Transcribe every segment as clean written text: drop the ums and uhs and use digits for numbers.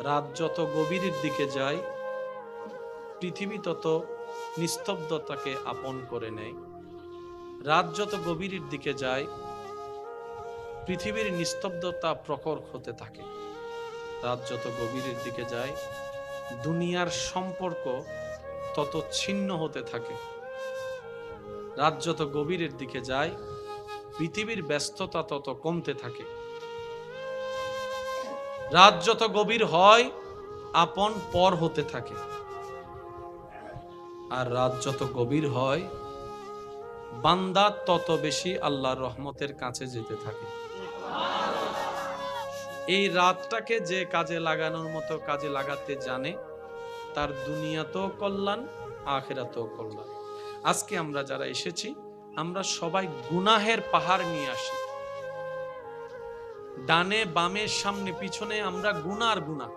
রাত যত গভীরের দিকে যায় পৃথিবী তত নিস্তব্ধতাকে আপন করে নেয়। রাত যত গভীরের দিকে যায় পৃথিবীর নিস্তব্ধতা প্রখর হতে থাকে। রাত যত গভীরের দিকে যায় দুনিয়ার সম্পর্ক তত ছিন্ন হতে থাকে। রাত যত গভীরের দিকে যায় পৃথিবীর ব্যস্ততা তত কমতে থাকে। রাত যত গভীর হয় আপন পর হতে থাকে, আর রাত যত গভীর হয় বান্দা তত বেশি আল্লাহর রহমতের কাছে যেতে থাকে। এই রাতটাকে যে কাজে লাগানোর মতো কাজে লাগাতে জানে তার দুনিয়াতেও কল্যাণ, আখিরাতেও কল্যাণ। আজকে আমরা যারা এসেছি আমরা সবাই গুনাহের পাহাড় নিয়ে আসি। ডানে বামে সামনে পিছনে আমরা গুনাহ আর গুনাহ।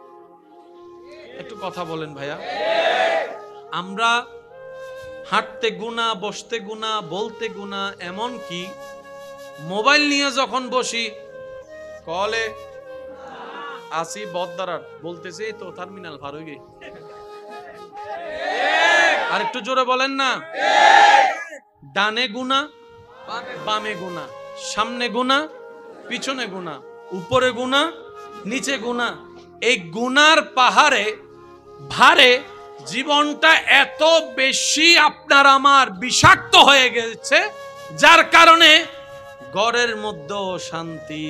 একটু কথা বলেন ভাইয়া। আমরা হাঁটতে গুনাহ, বসতে গুনাহ, বলতে গুনাহ, এমন কি মোবাইল নিয়ে যখন বসি কলে আসি বদদারার বলতেছে তো টার্মিনাল পার হয়ে গেই। আর একটু জোরে বলেন না। ডানে গুনাহ, বামে গুনাহ, সামনে গুনাহ, পিছনে গুনাহ, উপরে গুনাহ, নিচে গুনাহ। এই গুনার পাহাড়ে ভারে জীবনটা এত বেশি আপনার আমার বিষাক্ত হয়ে গেছে যার কারণে ঘরের মধ্যেও শান্তি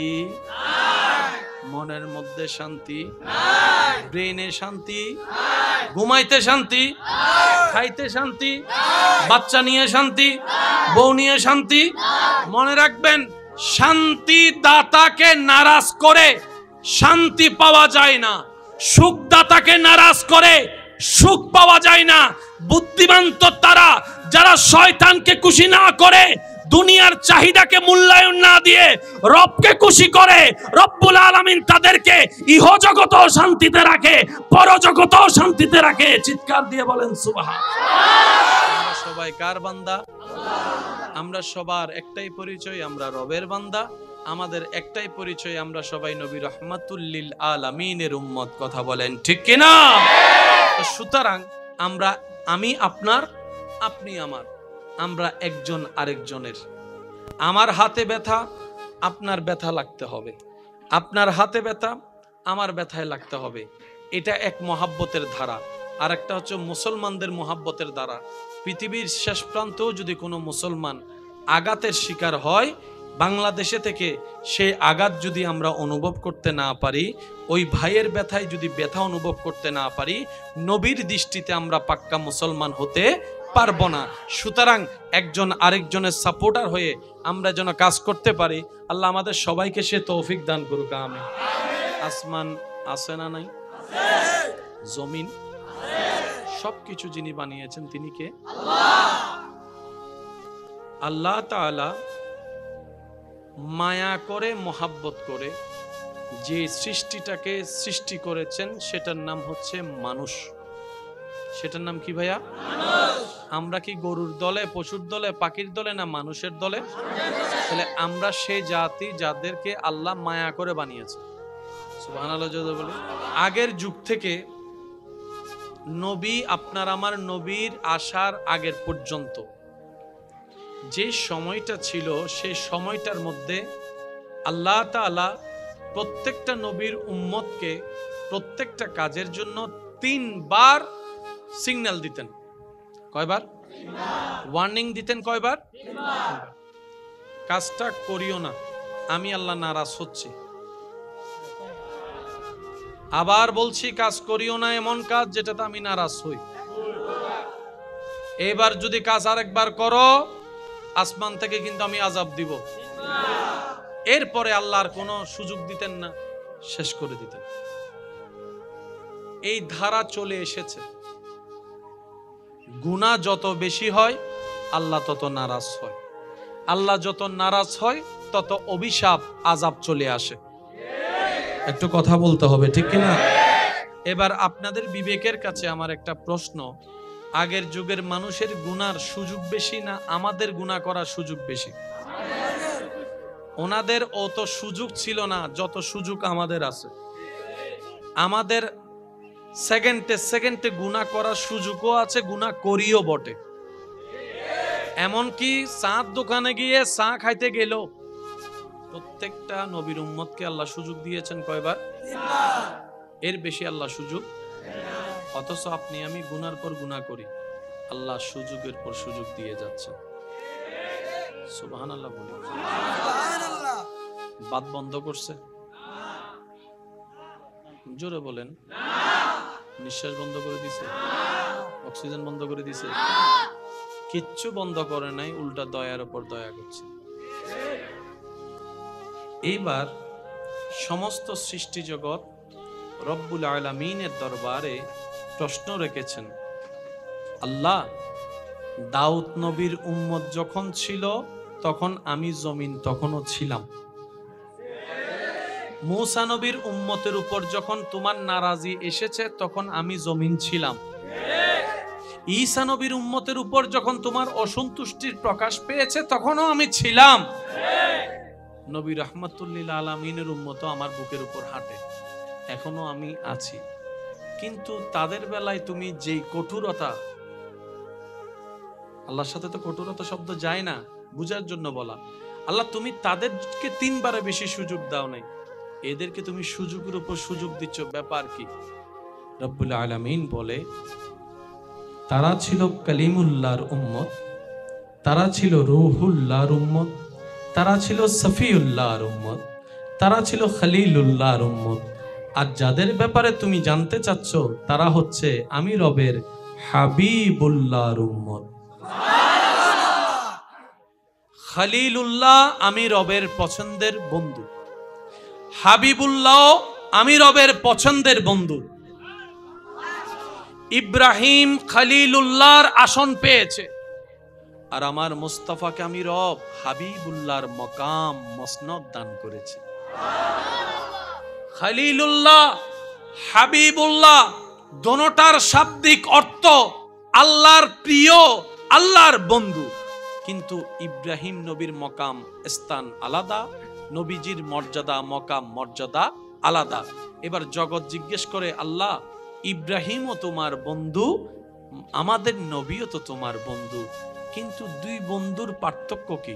নাই, মনের মধ্যে শান্তি নাই, ব্রেইনে শান্তি নাই, ঘুমাইতে শান্তি নাই, খাইতে শান্তি নাই, বাচ্চা নিয়ে শান্তি নাই, বউ নিয়ে শান্তি নাই। মনে রাখবেন শান্তি দাতাকে নারাজ করে শান্তি পাওয়া যায় না, সুখ দাতাকে নারাজ করে সুখ পাওয়া যায় না। বুদ্ধিমান তো তারা যারা শয়তানকে খুশি না করে দুনিয়ার চাহিদাকে মূল্যায়ন না দিয়ে রবকে খুশি করে। রব্বুল আলামিন তাদেরকে ইহজগতেও শান্তিতে রাখে, পরজগতেও শান্তিতে রাখে। চিৎকার দিয়ে বলেন সুবহানাল্লাহ। আমরা সবাই কার বান্দা? আমরা সবার একটাই পরিচয়, আমরা রবের বান্দা। আমাদের একটাই পরিচয়, আমরা সবাই নবী রাহমাতুল লিল আলামিনের উম্মত। কথা বলেন ঠিক কিনা? সুতরাং আমরা, আমি আপনার, আপনি আমার, আমরা একজন আরেকজনের। আমার হাতে ব্যথা আপনার ব্যথা লাগতে হবে, আপনার হাতে ব্যথা আমার ব্যথায় লাগতে হবে। এটা এক মহাব্বতের ধারা। আর একটা হচ্ছে মুসলমানদের মহাব্বতের ধারা। পৃথিবীর শেষ প্রান্তেও যদি কোনো মুসলমান আঘাতের শিকার হয়, বাংলাদেশে থেকে সেই আঘাত যদি আমরা অনুভব করতে না পারি, ওই ভাইয়ের ব্যথায় যদি ব্যথা অনুভব করতে না পারি, নবীর দৃষ্টিতে আমরা পাক্কা মুসলমান হতে পারবো না। সুতরাং একজন আরেকজনের সাপোর্টার হয়ে আমরা যেন কাজ করতে পারি। আল্লাহ আমাদের সবাইকে সে তৌফিক দান করুক, আমিন। আসমান আছে না নাই? জমিন, সবকিছু যিনি বানিয়েছেন তিনি কে? আল্লাহ তাআলা মায়া করে, মোহাব্বত করে যে সৃষ্টিটাকে সৃষ্টি করেছেন সেটার নাম হচ্ছে মানুষ। সেটার নাম কি ভাইয়া? মানুষ। আমরা কি গরুর দলে, পশুর দলে, পাখির দলে, না মানুষের দলে? তাহলে আমরা সেই জাতি যাদেরকে আল্লাহ মায়া করে বানিয়েছে। সুবহানাল্লাহ যদি বলি। আগের যুগ থেকে নবী, আপনার আমার নবীর আসার আগের পর্যন্ত যে সময়টা ছিল, সেই সময়টার মধ্যে আল্লাহ তাআলা প্রত্যেকটা নবীর উম্মতকে প্রত্যেকটা কাজের জন্য 3 বার সিগন্যাল দিতেন। কয়বার? ওয়ার্নিং দিতেন। কয়বার? 3 বার। কাজটা করিও না, আমি আল্লাহ নারাজ হচ্ছি। আবার বলছি, কাজ করিও না এমন কাজ যেটাতে আমি নারাজ হই। এবার যদি কাজ আরেকবার করো, আসমান থেকে কিন্তু আমি আযাব দিব। এরপরে আল্লাহর কোনো সুযোগ দিতেন না, শেষ করে দিতেন। এই ধারা চলে এসেছে। গুনাহ যত বেশি হয় আল্লাহ তত নারাজ হয়, আল্লাহ যত নারাজ হয় তত অভিশাপ, আযাব চলে আসে। একটু কথা বলতে হবে, ঠিক কিনা? এবার আপনাদের বিবেকের কাছে আমার একটা প্রশ্ন, আগের যুগের মানুষের গুনার সুযোগ বেশি না আমাদের গুনাহ করার সুযোগ বেশি? ওনাদের অত সুযোগ ছিল না যত সুযোগ আমাদের আছে। আমাদের সেকেন্ডে সেকেন্ডে গুনাহ করার সুযোগও আছে, গুনাহ করিও বটে। এমনকি চাঁদ দোকানে গিয়ে চা খাইতে গেল, প্রত্যেকটা নবীর উম্মতকে আল্লাহ সুযোগ দিয়েছেন কয়বার? এর বেশি আল্লাহ সুযোগ। অথচ আপনি আমি গুনার পর গুনাহ করি, আল্লাহ সুযোগের পর সুযোগ দিয়ে যাচ্ছেন। সুবহানাল্লাহ বলি। বাত বন্ধ করছে? জোরে বলেন। নিঃশ্বাস বন্ধ করে দিছে? অক্সিজেন বন্ধ করে দিছে? কিচ্ছু বন্ধ করে নাই, উল্টা দয়ার উপর দয়া করছে। এইবার সমস্ত সৃষ্টি জগৎ রব্বুল আলামিনের দরবারে প্রশ্ন রেখেছেন, আল্লাহ, দাউদ নবীর উম্মত যখন ছিল তখন আমি জমিন তখনও ছিলাম। মূসা নবীর উম্মতের উপর যখন তোমার নারাজি এসেছে তখন আমি জমিন ছিলাম। ঈসা নবীর উম্মতের উপর যখন তোমার অসন্তুষ্টির প্রকাশ পেয়েছে তখনও আমি ছিলাম। নবী রাহমাতুল লিল আলামিনের উম্মত আমার বুকের উপর হাঁটে, এখনো আমি আছি। কিন্তু তাদের বেলায় তুমি যেই কঠোরতা, আল্লাহর সাথে তো কঠোরতা শব্দ যায় না, বুঝার জন্য বলা। আল্লাহ, তুমি তাদেরকে 3 বারে বেশি সুযোগ দাও নাই, এদেরকে তুমি সুযোগের উপর সুযোগ দিচ্ছ, ব্যাপার কি? রব্বুল আলামিন বলে, তারা ছিল কালিমুল্লাহর উম্মত, তারা ছিল রূহুল্লাহর উম্মত, তারা ছিল সফিউল্লাহর উম্মত, তারা ছিল খলিলুল্লাহর উম্মত। আর যাদের ব্যাপারে তুমি জানতে চাচ্ছ তারা হচ্ছে আমি রবের হাবিবুল্লাহর উম্মত। খলিলুল্লাহ আমি রবের পছন্দের বন্ধু, হাবিবুল্লাহ আমি রবের পছন্দের বন্ধু। ইব্রাহিম খলিলুল্লাহর আসন পেয়েছে, আর আমার মুস্তাফাকে আমি রব হাবিবুল্লাহর মকাম মসনদ দান করেছি। খলিলুল্লাহ, হাবিবুল্লাহ দোনোটার শাব্দিক অর্থ আল্লাহর প্রিয়, আল্লাহর বন্ধু। কিন্তু ইব্রাহিম নবীর মকাম স্থান আলাদা, নবীজির মর্যাদা মকাম মর্যাদা আলাদা। এবার জগৎ জিজ্ঞেস করে, আল্লাহ, ইব্রাহিমও তোমার বন্ধু, আমাদের নবীও তো তোমার বন্ধু, কিন্তু 2 বন্ধুর পার্থক্য কি?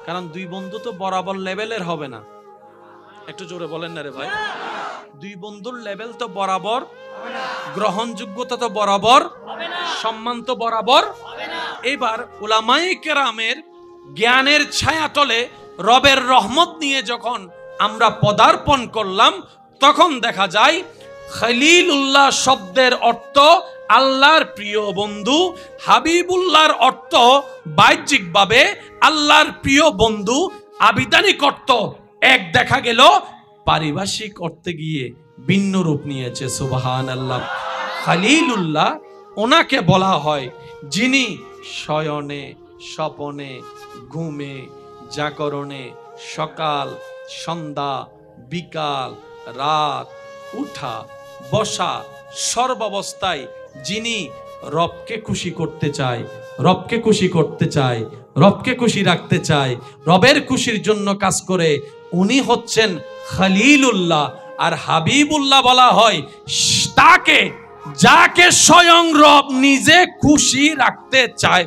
কারণ 2 বন্ধু তো বরাবর লেভেলের হবে না। একটু জোরে বলেন না রে ভাই। 2 বন্ধুর লেভেল তো বরাবর, গ্রহণযোগ্যতা তো বরাবর, সম্মান তো বরাবর। এবার উলামায়ে কেরামের জ্ঞানের ছায়াতলে রবের রহমত নিয়ে যখন আমরা পদার্পণ করলাম, তখন দেখা যায় খলিলুল্লাহ শব্দের অর্থ আল্লাহর প্রিয় বন্ধু, হাবিবুল্লাহর অর্থ বাহ্যিকভাবে আল্লাহর প্রিয় বন্ধু, আবিধানিক অর্থ এক দেখা গেল, পারিভাষিক অর্থে গিয়ে ভিন্ন রূপ নিয়েছে। সুবহানাল্লাহ। খলিলুল্লাহ ওনাকে বলা হয় যিনি শয়নে, স্বপনে, ঘুমে, জাগরণে, সকাল, সন্ধ্যা, বিকাল, রাত, উঠা, বসা, সর্বাবস্থায় যিনি রবকে খুশি করতে চায়, রবকে খুশি করতে চায়, রবকে খুশি রাখতে চায়, রবের খুশির জন্য কাজ করে, উনি হচ্ছেন খলিলুল্লাহ। আর হাবিবুল্লাহ বলা হয় তাকে যাকে স্বয়ং রব নিজে খুশি রাখতে চায়।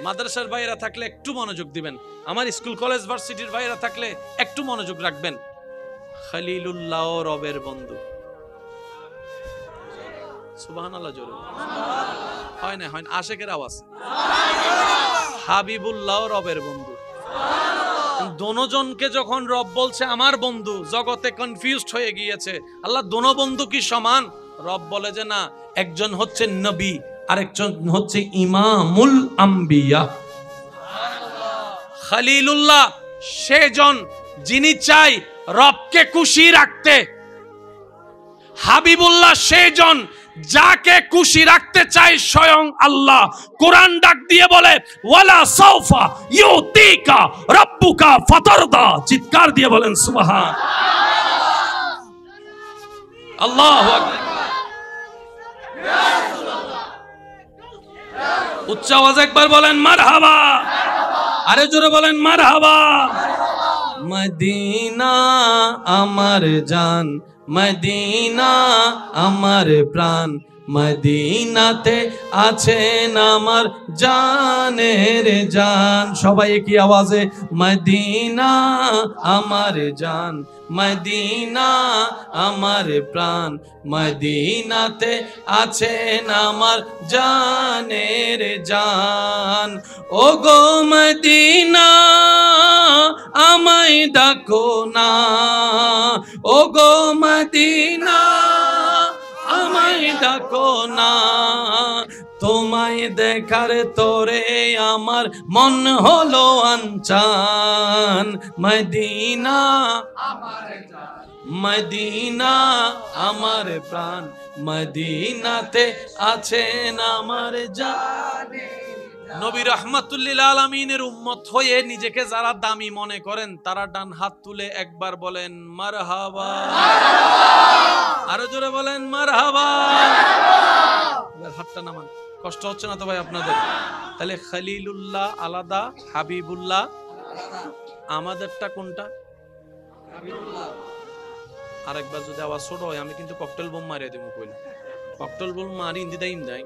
মাদ্রাসার ভাইরা থাকলে একটু মনোযোগ দিবেন, আমার স্কুল কলেজ ভার্সিটির ভাইরা থাকলে একটু মনোযোগ রাখবেন। খলিলুল্লাহ রবের বন্ধু। সুবহানাল্লাহ জোরে হয় না, হয় না, আশেকের আওয়াজ। হাবিবুল্লাহ রবের বন্ধু। দোনোজনকে যখন রব বলছে আমার বন্ধু, জগতে কনফিউজড হয়ে গিয়েছে, আল্লাহ দোনো বন্ধু কি সমান? রব বলে যে না, একজন হচ্ছে নবী আরেকজন হচ্ছে ইমামুল আম্বিয়া। খলিলুল্লাহ সেজন যিনি চাই রবকে খুশি রাখতে, হাবিবুল্লাহ সেজন যাকে খুশি রাখতে চাই স্বয়ং আল্লাহ। কোরআন ডাক দিয়ে বলে ওয়ালা সাউফা ইউতিকা রাব্বুকা ফাতারদা। চিৎকার দিয়ে বলেন সুবহান আল্লাহু আকবার। উচ্চ আওয়াজে একবার বলেন মারহাবা, আরে জোরে বলেন মারহাবা। মদিনা আমার জান, মদিনা আমার প্রাণ, মদিনাতে আছেন আমার জানের জান। সবাই কি আওয়াজে মদিনা আমার জান, মদিনা আমার প্রাণ, মদিনাতে আছেন আমার জানের জান। ও গো মদিনা আমায় ডাকো না, ও গো মদিনা আমায় ডাকো না, তোমায় দেখার তোরে আমার মন হলো আনচান। মদিনা আমার জান, মদিনা আমার প্রাণ, মদিনাতে আছেন আমার জান। নবী রাহমাতুল্লিল আলামিনের উম্মত হয়ে নিজেকে যারা দামি মনে করেন তারা ডান হাত তুলে একবার বলেন মারহাবা, আরো জোরে বলেন মারহাবা। এবার হাতটা নামান, কষ্ট হচ্ছে না তো ভাই আপনাদের? তাহলে খলিলুল্লাহ আলাদা, হাবিবুল্লাহ আমাদেরটা কোনটা? আরেকবার যদি আওয়াজ ছোট হয় আমি কিন্তু ককটেল বোম মারিয়ে দেবো। কইল ককটেল বোম মারি ইন্দি দাইম দেয়।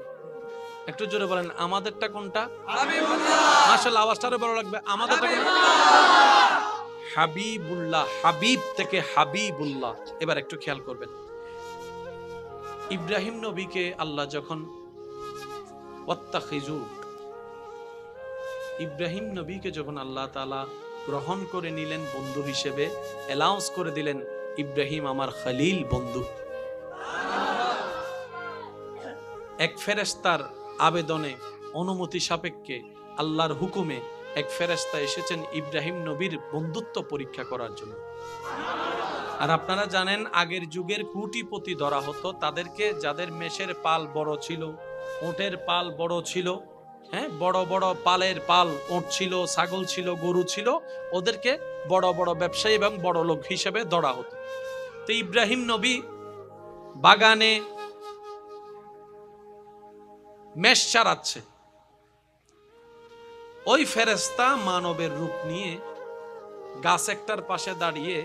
একটু জোরে বলেন আমাদেরটা কোনটা? হাবিবুল্লাহ। মাশাআল্লাহ, আওয়াজটা আরো বড় লাগবে। আমাদেরটা কোনটা? হাবিবুল্লাহ, হাবিব থেকে হাবিবুল্লাহ। এবার একটু খেয়াল করবেন, ইব্রাহিম নবীকে আল্লাহ যখন ওয়াত্তাখিজু, ইব্রাহিম নবীকে যখন আল্লাহ তাআলা গ্রহণ করে নিলেন বন্ধু হিসেবে, অ্যালাউন্স করে দিলেন ইব্রাহিম আমার খলিল বন্ধু। এক ফেরেশতার আবেদনে, অনুমতি সাপেক্ষে, আল্লাহর হুকুমে এক ফেরেশতা এসেছেন ইব্রাহিম নবীর বন্ধুত্ব পরীক্ষা করার জন্য। আর আপনারা জানেন আগের যুগের কোটিপতি ধরা হতো তাদেরকে, যাদের মেষের পাল বড় ছিল, ওটের পাল বড় ছিল, হ্যাঁ বড় বড় পালের পাল ওট ছিল, ছাগল ছিল, গরু ছিল, ওদেরকে বড় বড় ব্যবসায়ী এবং বড় লোক হিসেবে ধরা হতো। তো ইব্রাহিম নবী বাগানে মেষ চারাচ্ছে, ওই ফেরেশতা মানবের রূপ নিয়ে গাছ একটার পাশে দাঁড়িয়ে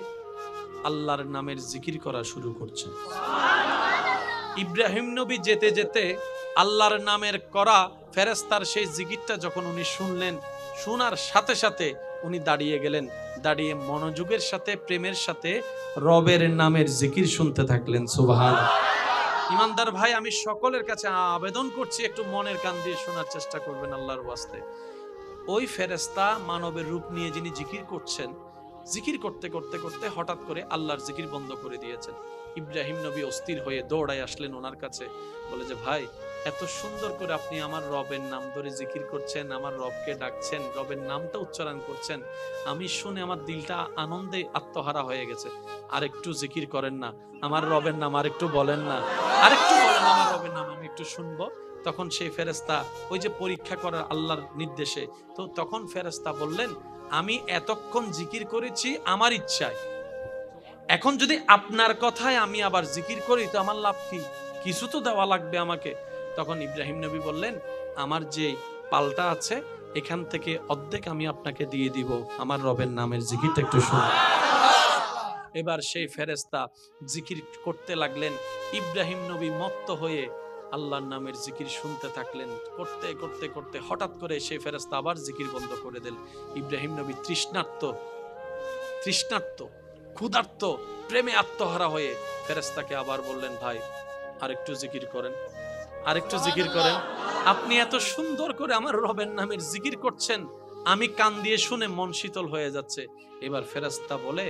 আল্লাহর নামের জিকির করা শুরু করছেন। ইব্রাহিম নবী যেতে যেতে আল্লাহর নামের করা ফেরেশতার সেই জিকিরটা যখন উনি শুনলেন, শোনার সাথে সাথে উনি দাঁড়িয়ে গেলেন, দাঁড়িয়ে মনোযোগের সাথে, প্রেমের সাথে রবের নামের জিকির শুনতে থাকলেন। সুবহানাল্লাহ। ইমানদার ভাই, আমি সকলের কাছে আবেদন করছি একটু মনের কান দিয়ে শোনার চেষ্টা করবেন আল্লাহর ওয়াস্তে। ওই ফেরেশতা মানবের রূপ নিয়ে যিনি জিকির করছেন, জিকির করতে করতে করতে হঠাৎ করে আল্লাহর জিকির বন্ধ করে দিয়েছেন। ইব্রাহিম নবী অস্থির হয়ে দৌড়ায় আসলেন ওনার কাছে, বলে যে ভাই এত সুন্দর করে আপনি আমার রবের নাম ধরে জিকির করছেন, আমার রবকে ডাকছেন, রবের নামটা উচ্চারণ করছেন, আমি শুনে আমার দিলটা আনন্দে আত্মহারা হয়ে গেছে। আরেকটু জিকির করেন না, আমার রবের নাম আরেকটু বলেন না, আরেকটু বলেন আমার রবের নাম, আমি একটু শুনবো। তখন সেই ফেরেশতা ওই যে পরীক্ষা করার আল্লাহর নির্দেশে, তো তখন ফেরেশতা বললেন আমি এতক্ষণ জিকির করেছি আমার ইচ্ছায়, এখন যদি আপনার কথায় আমি আবার জিকির করি তো আমার লাভ কি? কিছু তো দেওয়া লাগবে আমাকে। তখন ইব্রাহিম নবী বললেন আমার যে পালটা আছে এখান থেকে অর্ধেক আমি আপনাকে দিয়ে দিব, আমার রবের নামের জিকিরটা একটু শুনুন। এবার সেই ফেরেশতা জিকির করতে লাগলেন। ইব্রাহিম নবী মত্ত হয়ে আল্লাহর নামের জিকির শুনতে থাকলেন। করতে করতে করতে হঠাৎ করে সেই ফেরেশতা আবার জিকির বন্ধ করে দিল। ইব্রাহিম নবী তৃষ্ণার্ত, ক্ষুধার্ত, প্রেমে আত্মহারা হয়ে ফেরেশতাকে আবার বললেন ভাই আরেকটু জিকির করেন, আরেকটু জিকির করেন। আপনি এত সুন্দর করে আমার রবের নামের জিকির করছেন, আমি কান দিয়ে শুনে মন শীতল হয়ে যাচ্ছে। এবার ফেরেশতা বলে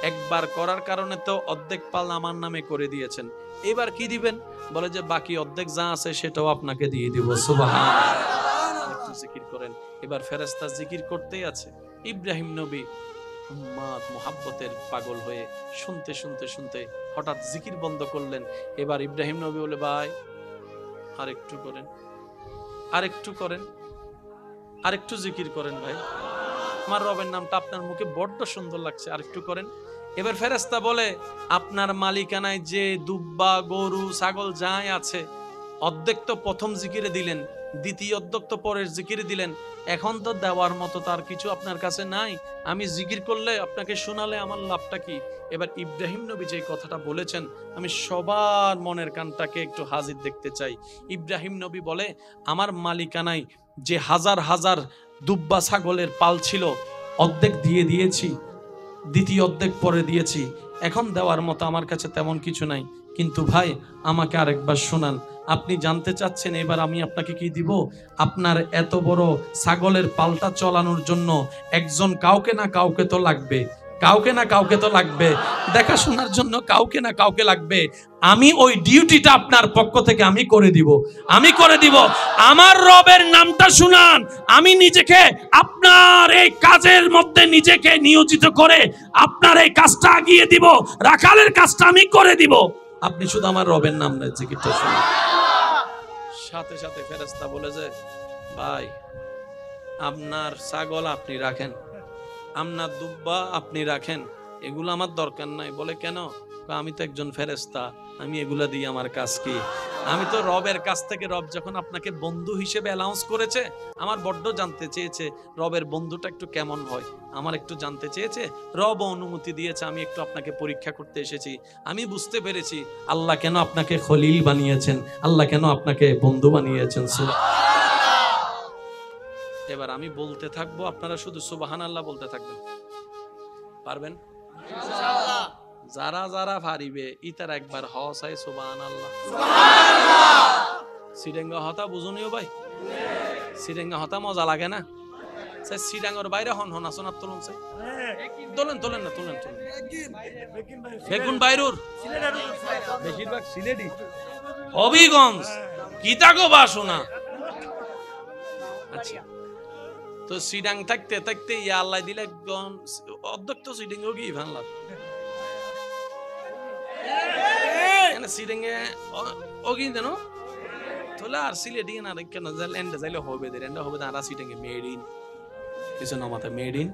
একবার করার কারণে তো অর্ধেক পাল আমার নামে করে দিয়েছেন, এবার কি দিবেন? বলে যে বাকি অর্ধেক যা আছে সেটাও আপনাকে দিয়ে দিব। সুবহানাল্লাহ। একটু জিকির করেন। এবার ফেরেশতা জিকির করতেই আছে। ইব্রাহিম নবী মুহাব্বতের পাগল হয়ে শুনতে শুনতে শুনতে হঠাৎ জিকির বন্ধ করলেন। এবার ইব্রাহিম নবী বলে ভাই আরেকটু করেন, আরেকটু করেন, আরেকটু জিকির করেন ভাই, আমার রবের নামটা আপনার মুখে বড্ড সুন্দর লাগছে, আরেকটু করেন। এবার ফেরেশতা বলে আপনার মালিকানায় যে দুব্বা, গরু, ছাগল যাই আছে অর্ধেক তো প্রথম জিকিরে দিলেন, দ্বিতীয় অধ্যক তো পরের জিকির দিলেন, এখন তো দেওয়ার মতো তার কিছু আপনার কাছে নাই, আমি জিকির করলে আপনাকে শোনালে আমার লাভটা কি? এবার ইব্রাহিম নবী যে কথাটা বলেছেন, আমি সবার মনের কানটাকে একটু হাজির দেখতে চাই। ইব্রাহিম নবী বলে, আমার মালিকানায় যে হাজার হাজার দুব্বা ছাগলের পাল ছিল, অর্ধেক দিয়ে দিয়েছি, দ্বিতীয় অর্ধেক পরে দিয়েছি, এখন দেওয়ার মতো আমার কাছে তেমন কিছু নাই। কিন্তু ভাই আমাকে আরেকবার শোনান, আপনি জানতে চাচ্ছেন, এবার আমি আপনাকে কি দিব? আপনার এত বড় ছাগলের পালটা চালানোর জন্য একজন কাউকে না কাউকে তো লাগবে, কাউকে না কাউকে তো লাগবে, দেখাশোনার জন্য কাউকে না কাউকে লাগবে। আমি ওই ডিউটিটা আপনার পক্ষ থেকে আমি করে দিব, আমি করে দিব। আমার রবের নামটা শুনান, আমি নিজেকে আপনার এই কাজের মধ্যে নিজেকে নিয়োজিত করে আপনার এই কাজটা এগিয়ে দিব, রাখালের কাজটা আমি করে দিব। আপনি শুধু আমার রবের নাম জিকিরটা শুনুন। সাথে সাথে ফেরেশতা বলে যে, ভাই আপনার ছাগল আপনি রাখেন, আপনার দুব্বা আপনি রাখেন, এগুলো আমার দরকার নাই। বলে কেন? আমি তো একজন ফেরেশতা, আমি এগুলা দিয়ে আমার কাজ কি? আমি তো রবের কাছ থেকে, রব যখন আপনাকে বন্ধু হিসেবে অ্যালাউন্স করেছে, আমার বড্ড জানতে চেয়েছে রবের বন্ধুটা একটু কেমন হয়, আমার একটু জানতে চেয়েছে, রব অনুমতি দিয়েছে, আমি একটু আপনাকে পরীক্ষা করতে এসেছি। আমি বুঝতে পেরেছি আল্লাহ কেন আপনাকে খলিল বানিয়েছেন, আল্লাহ কেন আপনাকে বন্ধু বানিয়েছেন। এবার আমি বলতে থাকবো, আপনারা শুধু সুবহানাল্লাহ বলতে থাকবেন। পারবেন? যারা যারা পারিবে ইতার একবার হসাই সুবহানাল্লাহ। সিরেঙ্গা হতা বুঝুনিও ভাই, সিরেঙ্গা হতা মজা লাগে না? সে সিরাঙ্গর বাইরে হন হন আসন আর তুলুন, সে তোলেন তোলেন না, তোলেন তোলেন। বেগুন বাইরুর বেশিরভাগ সিলেটি, হবিগঞ্জ, কিতাগো বাসনা। আচ্ছা, তো সিডাং থাকতে থাকতে ইয়া আল্লাহ দিলে একদম অধ্যক্ষ সিডিং ও কি ভান লাভ সিডিং এ ও কি জানো তোলা আর সিলেটি না কেন ল্যান্ডে যাইলে হবে দে ল্যান্ডে হবে না সিডিং এ মেড ইন কিছু না মাথা মেড ইন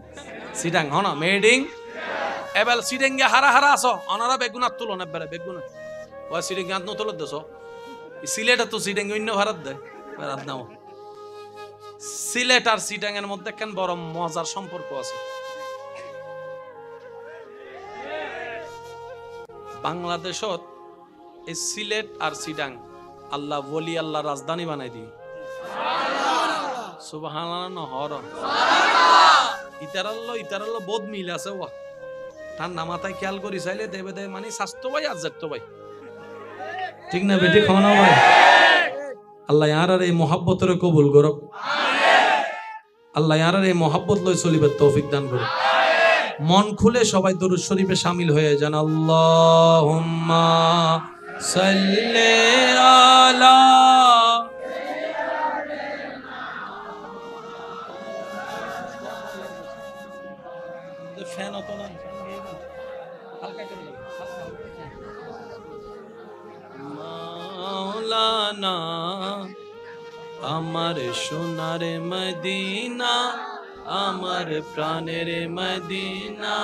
সিডাং হন মেড ইন এবার সিডিং এ হারা হারা আসো অনারা বেগুন আর তুলো না বেরে বেগুন ও সিডিং আত ন তুলো দেছো সিলেট তো সিডিং অন্য ভারত দে ভারত নাও সিলেট আর সিটাং এর মধ্যে কেন বড় মজার সম্পর্ক আছে। বাংলাদেশত এই সিলেট আর সিটাং আল্লাহ ওলি আল্লাহ রাজধানী বানাই দি সুবহানাল্লাহ নহর ইতারাল্লো বহুত মিল আছে ওয়া তার নামাতায় খেয়াল করি চাইলে দেবে দে মানে স্বাস্থ্য ভাই আর যেত ভাই ঠিক না বেটি খাওয়ানো ভাই আল্লাহ ইয়ার এই মোহাব্বতের কবুল করুক আল্লাহ ইয়ার এই মোহাব্বত লই চলিবার তৌফিক দান করুক মন খুলে সবাই দরুদ শরীফে শামিল হয়ে যান আল্লাহুম্মা সাল্লি আলা ফ্যান অত না হালকা করে মাওলানা আমার সোনার মদিনা আমার প্রাণের মদিনা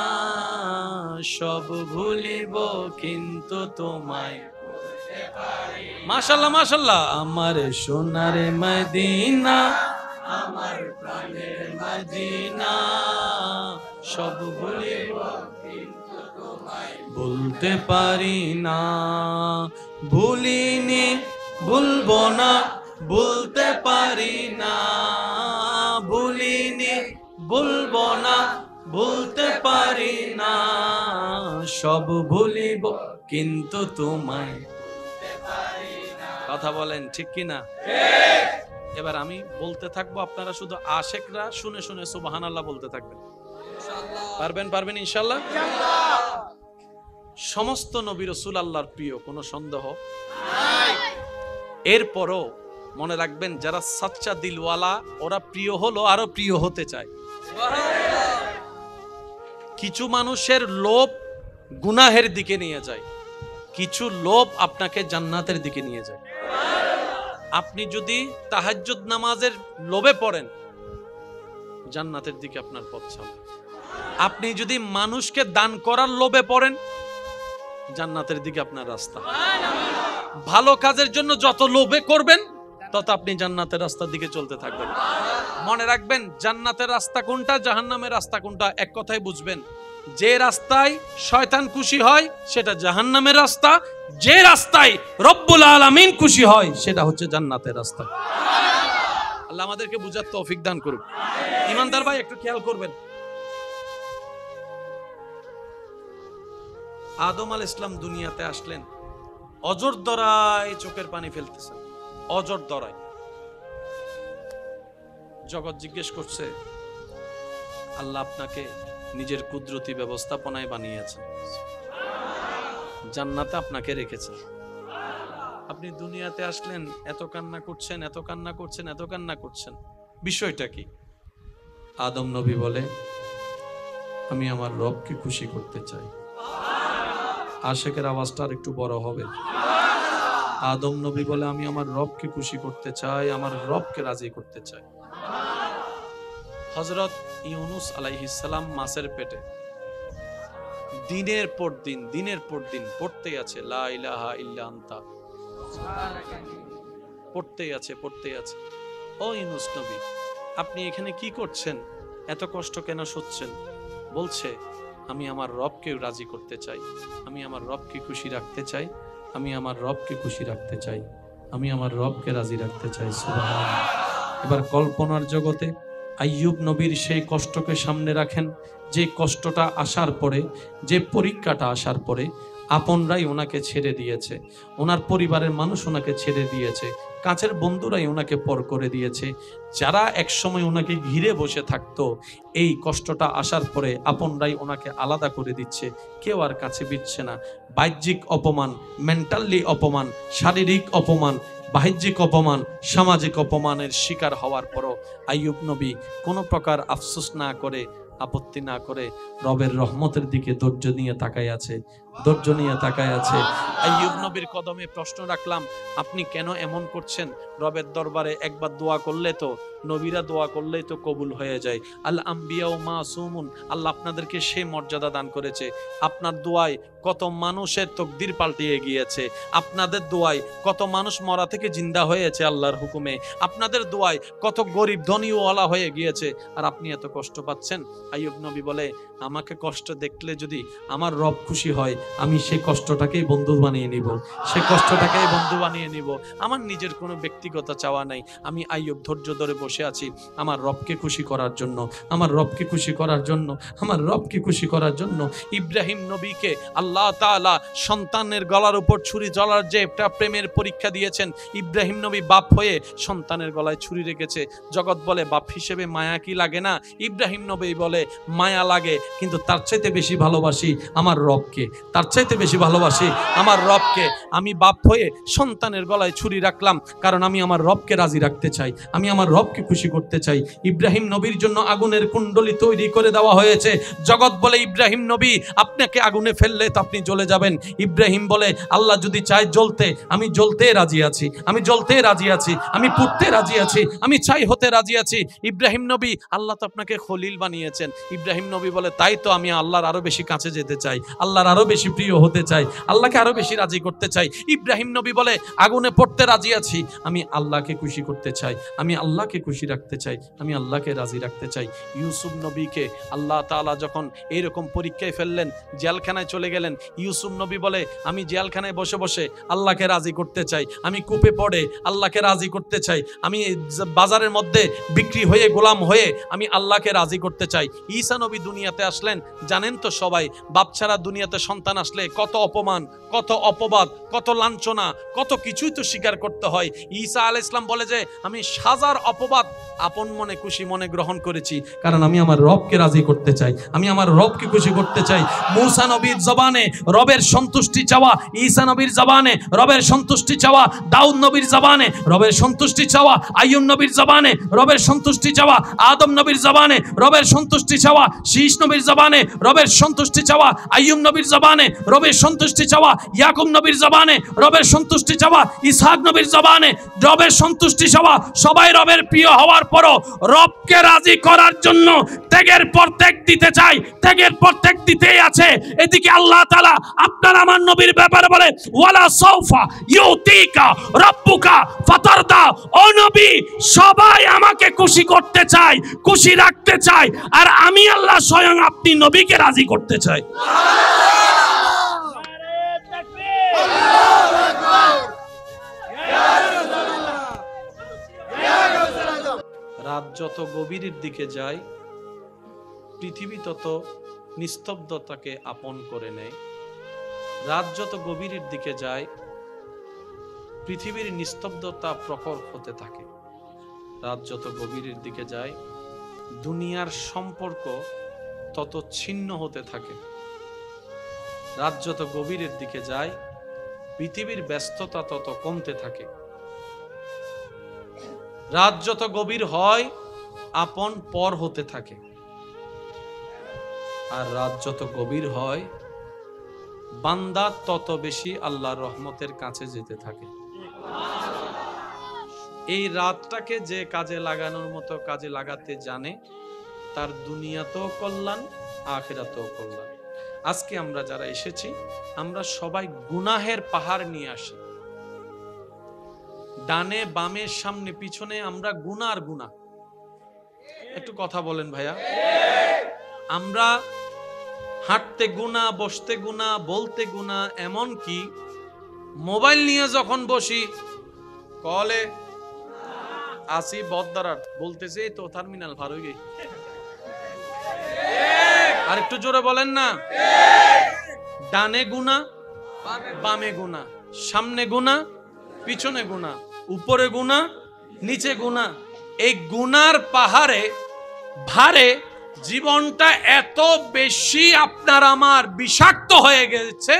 সব ভুলিব কিন্তু তোমায় মাশাআল্লাহ মাশাআল্লাহ আমার সোনার মদিনা আমার প্রাণের মদিনা সব ভুলিব কিন্তু তোমায় ভুলতে পারি না ভুলিনি ভুলবো না ভুলতে পারি না ভুলিনি ভুলবো না ভুলতে পারি না সব ভুলিব কিন্তু তোমায় ভুলতে পারি না কথা বলেন ঠিক কি না এবার আমি বলতে থাকবো আপনারা শুধু আশেকরা শুনে শুনে সুবহানাল্লাহ বলতে থাকবেন পারবেন পারবেন ইনশাআল্লাহ সমস্ত নবী রাসূল আল্লাহর প্রিয় কোনো সন্দেহ নাই এরপরও মনে রাখবেন যারা সচ্চা দিলওয়ালা ওরা প্রিয় হলো আরো প্রিয় হতে চায় কিছু মানুষের লোভ গুনাহের দিকে নিয়ে যায় কিছু লোভ আপনাকে জান্নাতের দিকে নিয়ে যায় আপনি যদি তাহাজ্জুদ নামাজের লোভে পড়েন জান্নাতের দিকে আপনার পথ চলে আপনি যদি মানুষকে দান করার লোভে পড়েন জান্নাতের দিকে আপনার রাস্তা ভালো কাজের জন্য যত লোভে করবেন তত আপনি জান্নাতের রাস্তার দিকে চলতে থাকবেন। মনে রাখবেন, জান্নাতের রাস্তা কোনটা, জাহান্নামের রাস্তা কোনটা, এক কথায় বুঝবেন। যে রাস্তায় শয়তান খুশি হয় সেটা জাহান্নামের রাস্তা, যে রাস্তায় রব্বুল আলামিন খুশি হয় সেটা হচ্ছে জান্নাতের রাস্তা। আল্লাহ আমাদেরকে বুঝার তৌফিক দান করুক। ইমানদার ভাই একটু খেয়াল করবেন, আদম আলাইহিস সালাম দুনিয়াতে আসলেন, অজর দরায় চোখের পানি ফেলতেছেন, অজর দরায়। জগৎ জিজ্ঞেস করছে, আল্লাহ আপনাকে নিজের কুদরতি ব্যবস্থাপনায় বানিয়েছেন, জান্নাতে আপনাকে রেখেছেন, আপনি দুনিয়াতে আসলেন, এত কান্না করছেন, এত কান্না করছেন, এত কান্না করছেন, বিষয়টা কি? আদম নবী বলে, আমি আমার রবকে খুশি করতে চাই। আশেকের আওয়াজটা আর একটু বড় হবে। আদম নবী বলে, আমি আমার রবকে খুশি করতে চাই, আমার রবকে রাজি করতে চাই। হযরত ইউনুস আলাইহিস সালাম মাছের পেটে দিনের পর দিন পড়তেই আছে, লা ইলাহা ইল্লা আনতা, পড়তেই আছে। ও ইউনুস নবী, আপনি এখানে কি করছেন? এত কষ্ট কেন সচ্ছেন? বলছে, আমি আমার রবকে রাজি করতে চাই, আমি আমার রবকে খুশি রাখতে চাই, আমি আমার রবকে খুশি রাখতে চাই, আমি আমার রবকে রাজি রাখতে চাই। সুবহানাল্লাহ। এবার কল্পনার জগতে আইয়ুব নবীর সেই কষ্টকে সামনে রাখেন, যে কষ্টটা আসার পরে, যে পরীক্ষাটা আসার পরে আপনরাই ওনাকে ছেড়ে দিয়েছে, ওনার পরিবারের মানুষ ওনাকে ছেড়ে দিয়েছে, কাছের বন্ধুরাই ওনাকে পর করে দিয়েছে, যারা একসময় ওনাকে ঘিরে বসে থাকতো, এই কষ্টটা আসার পরে আপনরাই ওনাকে আলাদা করে দিচ্ছে, কেউ আর কাছে বিচ্ছে না। বাহ্যিক অপমান, মেন্টালি অপমান, শারীরিক অপমান, বাহ্যিক অপমান, সামাজিক অপমানের শিকার হওয়ার পরও আইয়ুব নবী কোনো প্রকার আফসোস না করে, আপত্তি না করে রবের রহমতের দিকে ধৈর্য নিয়ে তাকায় আছে। আইয়ুব নবীর কদমে প্রশ্ন রাখলাম, আপনি কেন এমন করছেন? রবের দরবারে একবার দোয়া করলে তো, নবীরা দোয়া করলেই তো কবুল হয়ে যায়। আল আম্বিয়া ও মাসুমুন, আল্লাহ আপনাদেরকে সে মর্যাদা দান করেছে। আপনার দোয়ায় কত মানুষের তকদির পাল্টিয়ে গিয়েছে, আপনাদের দোয়ায় কত মানুষ মরা থেকে জিন্দা হয়েছে আল্লাহর হুকুমে, আপনাদের দোয়ায় কত গরিব ধনীওয়ালা হয়ে গিয়েছে, আর আপনি এত কষ্ট পাচ্ছেন। আইয়ুব নবী বলে, আমাকে কষ্ট দেখলে যদি আমার রব খুশি হয়, আমি সেই কষ্টটাকেই বন্ধু বানিয়ে নিব, আমার নিজের কোনো ব্যক্তিগত চাওয়া নাই। আমি আইয়ুব ধৈর্য ধরে বসে আছি আমার রবকে খুশি করার জন্য, ইব্রাহিম নবীকে আল্লাহ তাআলা সন্তানের গলার উপর ছুরি জ্বলার যে একটা প্রেমের পরীক্ষা দিয়েছেন, ইব্রাহিম নবী বাপ হয়ে সন্তানের গলায় ছুরি রেখেছে। জগৎ বলে বাপ হিসেবে মায়া কি লাগে না? ইব্রাহিম নবী বলে, মায়া লাগে, কিন্তু তার চাইতে বেশি ভালোবাসি আমার রবকে। আমি বাপ হয়ে সন্তানের গলায় ছুরি রাখলাম, কারণ আমি আমার রবকে রাজি রাখতে চাই, আমি আমার রবকে খুশি করতে চাই। ইব্রাহিম নবীর জন্য আগুনের কুণ্ডলী তৈরি করে দেওয়া হয়েছে। জগৎ বলে, ইব্রাহিম নবী আপনাকে আগুনে ফেললে তো আপনি জ্বলে যাবেন। ইব্রাহিম বলে, আল্লাহ যদি চায় জ্বলতে, আমি জ্বলতে রাজি আছি, আমি পুড়তে রাজি আছি, আমি চাই হতে রাজি আছি। ইব্রাহিম নবী, আল্লাহ তো আপনাকে খলিল বানিয়েছেন। ইব্রাহিম নবী বলে, তাই তো আমি আল্লাহর আরো বেশি কাছে যেতে চাই, আল্লাহর আরো বেশি প্রিয় হতে চাই, আল্লাহকে আরো বেশি রাজি করতে চাই। ইব্রাহিম নবী বলে, আগুনে পড়তে রাজি আছি, আমি আল্লাহকে খুশি করতে চাই, আমি আল্লাহকে খুশি রাখতে চাই, আমি আল্লাহকে রাজি রাখতে চাই। ইউসুফ নবীকে আল্লাহ তাআলা যখন এইরকম পরীক্ষায় ফেললেন, জেলখানায় চলে গেলেন, ইউসুফ নবী বলে, আমি জেলখানায় বসে বসে আল্লাহকে রাজি করতে চাই, আমি কূপে পড়ে আল্লাহকে রাজি করতে চাই, আমি বাজারের মধ্যে বিক্রি হয়ে গোলাম হয়ে আমি আল্লাহকে রাজি করতে চাই। ঈসা নবী দুনিয়াতে আসলেন, জানেন তো সবাই, বাপ ছাড়া দুনিয়াতে সন্তান আসলে কত অপমান, কত অপবাদ, কত লাঞ্ছনা, কত কিছুই তো স্বীকার করতে হয়। ঈসা আলাইহিস সালাম বলে যে, আমি হাজার অপবাদ আপন মনে খুশি মনে গ্রহণ করেছি, কারণ আমি আমার রবকে রাজি করতে চাই, আমি আমার রবকে খুশি করতে চাই। মূসা নবীর জবানে রবের সন্তুষ্টি চাওয়া, ঈসা নবীর জবানে রবের সন্তুষ্টি চাওয়া, দাউদ নবীর জবানে রবের সন্তুষ্টি চাওয়া, আইয়ুব নবীর জবানে রবের সন্তুষ্টি চাওয়া, আদম নবীর জবানে রবের সন্তুষ্টি চাওয়া, শীষ নবীর জবানে রবের সন্তুষ্টি চাওয়া, আইয়ুব নবীর জবানে রবের সন্তুষ্টি চাওয়া, ইয়াকুব নবীর জবানে রবের সন্তুষ্টি চাওয়া, ইসহাক নবীর জবানে রবের সন্তুষ্টি চাওয়া। সবাই রবের প্রিয় হওয়ার পরও রবকে রাজি করার জন্য ত্যাগের পর ত্যাগ দিতে চাই, ত্যাগের পর ত্যাগ দিতেই আছে। এদিকে আল্লাহ তাআলা আপনার আমার নবীর ব্যাপারে বলে, বলে ওয়ালা সাউফা ইউতিকা রাব্বুকা ফাতারদা। ও নবী, সবাই আমাকে খুশি করতে চায়, খুশি রাখতে চায়, আর আমি আল্লাহ স্বয়ং আপনি নবীকে রাজি করতে চাই। রাত যত গভীরের দিকে যায়, পৃথিবী তত নিস্তব্ধতাকে আপন করে নেয়। রাত যত গভীরের দিকে যায়, পৃথিবীর নিস্তব্ধতা প্রখর হতে থাকে। রাত যত গভীরের দিকে যায়, দুনিয়ার সম্পর্ক তত ছিন্ন হতে থাকে। রাত যত গভীরের দিকে যায়, পৃথিবীর ব্যস্ততা তত কমতে থাকে। রাত যত গভীর হয়, আপন পর হতে থাকে। আর রাত যত গভীর হয়, বান্দা তত বেশি আল্লাহর রহমতের কাছে যেতে থাকে। এই রাতটাকে যে কাজে লাগানোর মতো কাজে লাগাতে জানে, তার দুনিয়াতেও কল্যাণ, আখিরাতেও কল্যাণ। আজকে আমরা যারা এসেছি, আমরা সবাই গুনাহের পাহাড় নিয়ে আসি। ডানে বামে সামনে পিছনে আমরা গুনাহ আর গুনাহ। একটু কথা বলেন ভাইয়া। আমরা হাঁটতে গুনাহ, বসতে গুনাহ, বলতে গুনাহ, এমন কি মোবাইল নিয়ে যখন বসি, কলে আসি বদদারার বলতেছে তো টার্মিনাল ভার হয়ে গেই। আর একটু জোরে বলেন না। ডানে গুনাহ, বামে গুনাহ, সামনে গুনাহ, পিছনে গুনাহ, উপরে গুনাহ, নিচে গুনাহ। এই গুনার পাহাড়ে ভারে জীবনটা এত বেশি আপনার আমার বিষাক্ত হয়ে গেছে,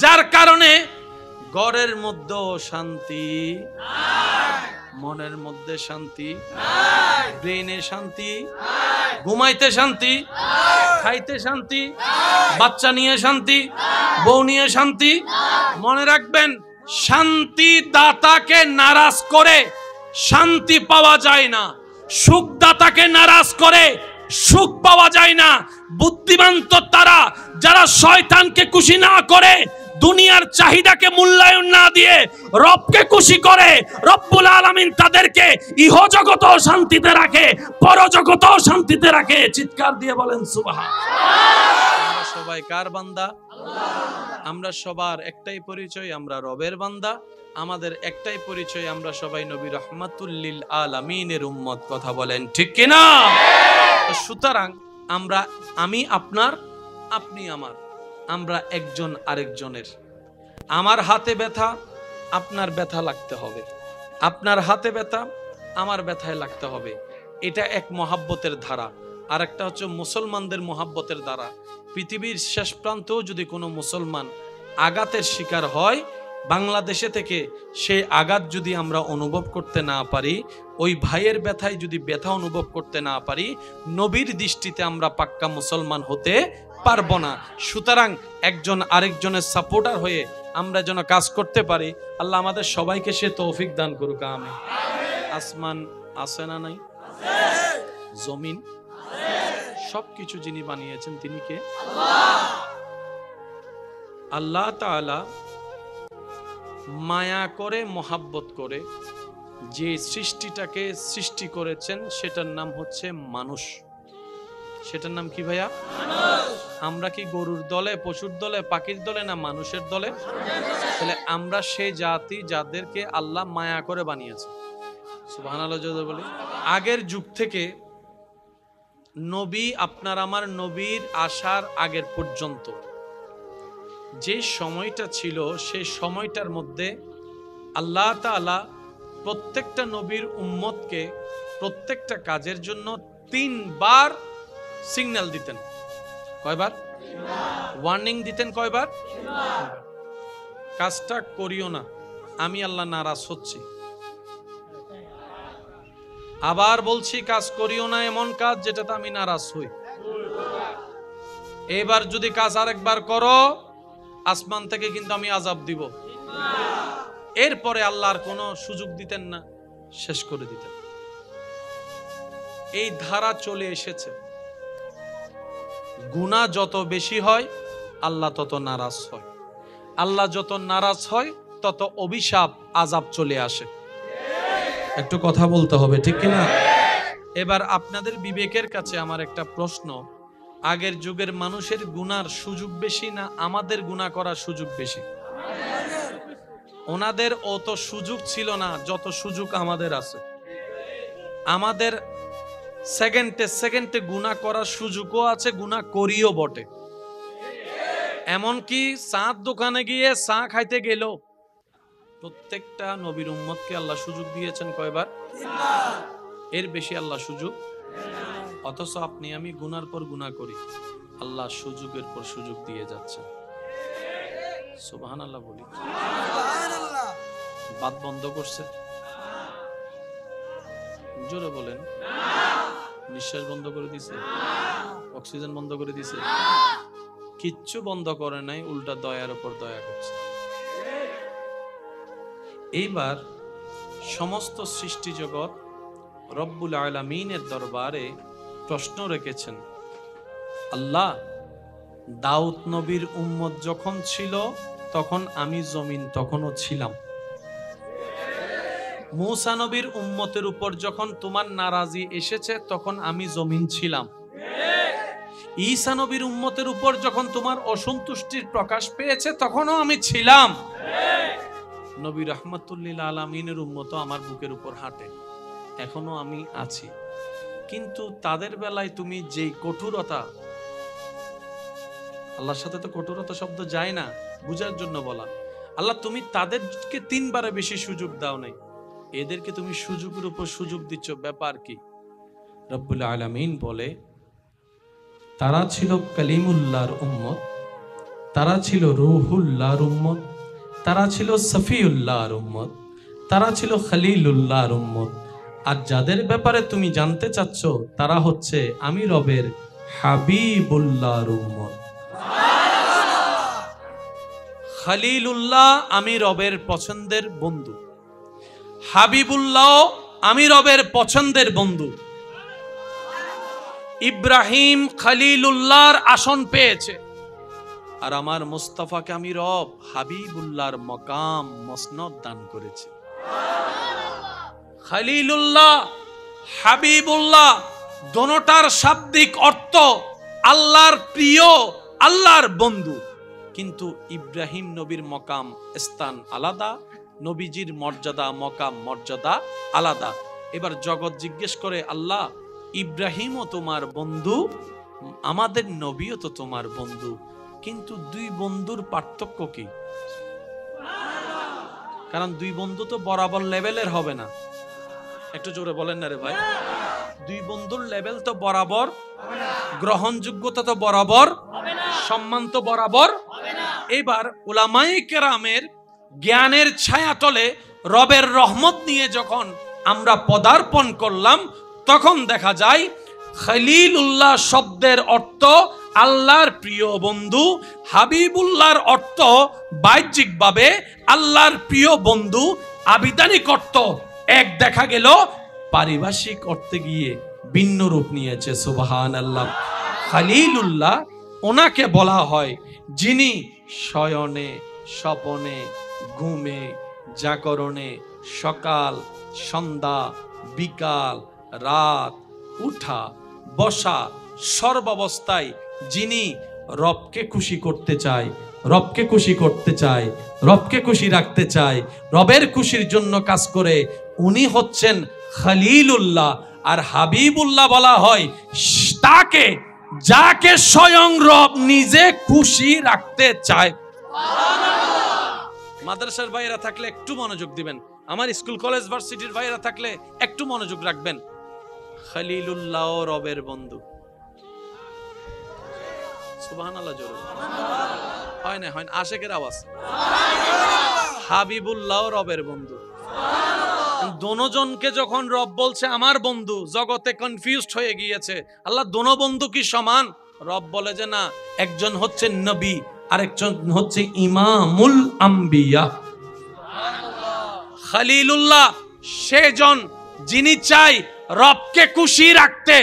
যার কারণে ঘরের মধ্যেও শান্তি, মনের মধ্যে শান্তি, ব্রেইনে শান্তি, ঘুমাইতে শান্তি, খাইতে শান্তি, বাচ্চা নিয়ে শান্তি, বউ নিয়ে শান্তি। মনে রাখবেন, শান্তি দাতাকে নারাজ করে শান্তি পাওয়া যায় না, সুখ দাতাকে নারাজ করে সুখ পাওয়া যায় না। বুদ্ধিমান তো তারা যারা শয়তানকে খুশি না করে, দুনিয়ার চাহিদাকে মূল্যায়ন না দিয়ে রবকে খুশি করে। রব্বুল আলামিন তাদেরকে ইহজগতেও শান্তিতে রাখে, পরজগতেও শান্তিতে রাখে। চিৎকার দিয়ে বলেন সুবহানাল্লাহ। আমরা সবাই কার বান্দা? আমরা সবার একটাই পরিচয়, আমরা রবের বান্দা। আমাদের একটাই পরিচয়, আমরা সবাই নবী রাহমাতুল লিল আলামিনের উম্মত। কথা বলেন ঠিক কিনা? সুতরাং আমরা, আমি আপনার, আপনি আমার, আমরা একজন আরেকজনের। আমার হাতে ব্যথা, আপনার ব্যথা লাগতে হবে, আপনার হাতে ব্যথা আমার ব্যথায় লাগতে হবে। এটা এক মহাব্বতের ধারা। আর একটা হচ্ছে মুসলমানদের মহাব্বতের ধারা। পৃথিবীর শেষ প্রান্তেও যদি কোনো মুসলমান আঘাতের শিকার হয়, বাংলাদেশে থেকে সেই আঘাত যদি আমরা অনুভব করতে না পারি, ওই ভাইয়ের ব্যথায় যদি ব্যথা অনুভব করতে না পারি, নবীর দৃষ্টিতে আমরা পাক্কা মুসলমান হতে পারবো না। সুতরাং একজন আরেকজনের সাপোর্টার হয়ে আমরা যেন কাজ করতে পারি। আল্লাহ আমাদের সবাইকে সে তৌফিক দান করুক, আমিন। আসমান আছে না নাই? জমিন, সবকিছু যিনি বানিয়েছেন তিনি কে? আল্লাহ তাআলা মায়া করে, মোহাব্বত করে যে সৃষ্টিটাকে সৃষ্টি করেছেন, সেটার নাম হচ্ছে মানুষ। সেটার নাম কি ভাইয়া? আমরা কি গরুর দলে, পশুর দলে, পাখির দলে, না মানুষের দলে? তাহলে আমরা সেই জাতি যাদেরকে আল্লাহ মায়া করে বানিয়েছে। সুবহানাল্লাহ যদি বলি। আগের যুগ থেকে নবী, আপনার আমার নবীর আসার আগের পর্যন্ত যে সময়টা ছিল, সেই সময়টার মধ্যে আল্লাহ তাআলা প্রত্যেকটা নবীর উম্মতকে প্রত্যেকটা কাজের জন্য 3 বার সিগন্যাল দিতেন। কয়বার? ওয়ার্নিং দিতেন। কয়বার? কাজটা করিও না, আমি আল্লাহ নারাজ হচ্ছি। আবার বলছি, কাজ করিও না এমন কাজ যেটাতে আমি নারাজ হই। এবার যদি কাজ আরেকবার করো, আসমান থেকে কিন্তু আমি আযাব দিব। এরপরে আল্লাহর কোনো সুযোগ দিতেন না, শেষ করে দিতেন। এই ধারা চলে এসেছে। গুনাহ যত বেশি হয়, আল্লাহ তত নারাজ হয়। আল্লাহ যত নারাজ হয় তত অভিশাপ আযাব চলে আসে। একটু কথা বলতে হবে, ঠিক কিনা? এবার আপনাদের বিবেকের কাছে আমার একটা প্রশ্ন, আগের যুগের মানুষের গুনার সুযোগ বেশি না আমাদের গুনাহ করার সুযোগ বেশি? ওনাদের অত সুযোগ ছিল না যত সুযোগ আমাদের আছে। আমাদের সেকেন্ডে সেকেন্ডে গুনাহ করার সুযোগও আছে, গুনাহ করিও বটে। এমনকি চাঁদ দোকানে গিয়ে চা খাইতে গেল প্রত্যেকটা নবীর উম্মতকে আল্লাহ সুযোগ দিয়েছেন কয়বার? এর বেশি আল্লাহ সুযোগ। অথচ আপনি আমি গুনার পর গুনাহ করি, আল্লাহ সুযোগের পর সুযোগ দিয়ে যাচ্ছেন। সুবহানাল্লাহ বলি। বাত বন্ধ করছে? জোরে বলেন। নিঃশ্বাস বন্ধ করে দিছে? অক্সিজেন বন্ধ করে দিছে? কিচ্ছু বন্ধ করে নাই, উল্টা দয়ার উপর দয়া করছে। এইবার সমস্ত সৃষ্টি জগৎ রব্বুল আলামিনের দরবারে প্রশ্ন রেখেছেন, আল্লাহ দাউদ নবীর উম্মত যখন ছিল তখন আমি জমিন তখনও ছিলাম। মূসা নবীর উম্মতের উপর যখন তোমার নারাজি এসেছে তখন আমি জমিন ছিলাম। ঈসা নবীর উম্মতের উপর যখন তোমার অসন্তুষ্টির প্রকাশ পেয়েছে তখনও আমি ছিলাম। নবী রাহমাতুল লিল আলামিনের উম্মত আমার বুকের উপর হাঁটে, এখনো আমি আছি। কিন্তু তাদের বেলায় তুমি যেই কঠোরতা, আল্লাহর সাথে তো কঠোরতা শব্দ যায় না, বুঝার জন্য বলা। আল্লাহ তুমি তাদেরকে 3 বারে বেশি সুযোগ দাও নাই, এদেরকে তুমি সুযোগের উপর সুযোগ দিচ্ছ, ব্যাপার কি? রব্বুল আলামিন বলে, তারা ছিল কালিমুল্লাহর উম্মত, তারা ছিল রূহুল্লাহর উম্মত, তারা ছিল সফিউল্লাহর উম্মত, তারা ছিল খলিলুল্লাহর উম্মত। আর যাদের ব্যাপারে তুমি জানতে চাচ্ছ তারা হচ্ছে আমি রবের হাবিবুল্লাহর উম্মত। খলিলুল্লাহ আমি রবের পছন্দের বন্ধু, হাবিবুল্লাহ আমি রবের পছন্দের বন্ধু। ইব্রাহিম খলিলুল্লাহর আসন পেয়েছে, আর আমার মুস্তাফাকে আমি রব হাবিবুল্লাহর মকাম মসনদ দান করেছি। খলিলুল্লাহ হাবিবুল্লাহ দোনোটার শাব্দিক অর্থ আল্লাহর প্রিয়, আল্লাহর বন্ধু। কিন্তু ইব্রাহিম নবীর মকাম স্থান আলাদা, নবীজির মর্যাদা মকাম মর্যাদা আলাদা। এবার জগৎ জিজ্ঞেস করে, আল্লাহ ইব্রাহিমও তোমার বন্ধু, আমাদের নবীও তো তোমার বন্ধু, কিন্তু 2 বন্ধুর পার্থক্য কি? কারণ 2 বন্ধু তো বরাবর লেভেলের হবে না। একটু জোরে বলেন না রে ভাই। 2 বন্ধুর লেভেল তো বরাবর, গ্রহণযোগ্যতা তো বরাবর, সম্মান তো বরাবর। এবার উলামায়ে কেরামের জ্ঞানের ছায়াতলে রবের রহমত নিয়ে যখন আমরা পদার্পণ করলাম তখন দেখা যায় খলিলুল্লাহ শব্দের অর্থ আল্লাহর প্রিয় বন্ধু, হাবিবুল্লাহর অর্থ বাহ্যিকভাবে আল্লাহর প্রিয় বন্ধু, আবিধানিক অর্থ এক দেখা গেল, পারিভাষিক অর্থে গিয়ে ভিন্ন রূপ নিয়েছে। সুবহানাল্লাহ। খলিলুল্লাহ ওনাকে বলা হয় যিনি শয়নে, স্বপনে, ঘুমে, জাগরণে, সকাল, সন্ধ্যা, বিকাল, রাত, উঠা, বসা, সর্বাবস্থায় যিনি রবকে খুশি করতে চায়, রবকে খুশি করতে চায়, রবকে খুশি রাখতে চায়, রবের খুশির জন্য কাজ করে, উনি হচ্ছেন খলিলুল্লাহ। আর হাবিবুল্লাহ বলা হয় তাকে যাকে স্বয়ং রব নিজে খুশি রাখতে চায়। মাদ্রাসার ভাইরা থাকলে একটু মনোযোগ দিবেন, আমার স্কুল কলেজ ভার্সিটির ভাইরা থাকলে একটু মনোযোগ রাখবেন। খলিলুল্লাহ রবের বন্ধু। সুবহানাল্লাহ জোরে হয় না, হয় না, আশেকের আওয়াজ। হাবিবুল্লাহ রবের বন্ধু। দোনোজনকে যখন রব বলছে আমার বন্ধু, জগতে কনফিউজড হয়ে গিয়েছে, আল্লাহ দোনো বন্ধু কি সমান? রব বলে যে না, একজন হচ্ছে নবী আরেকজন হচ্ছে ইমামুল আম্বিয়া। খলিলুল্লাহ সেজন যিনি চাই রবকে খুশি রাখতে,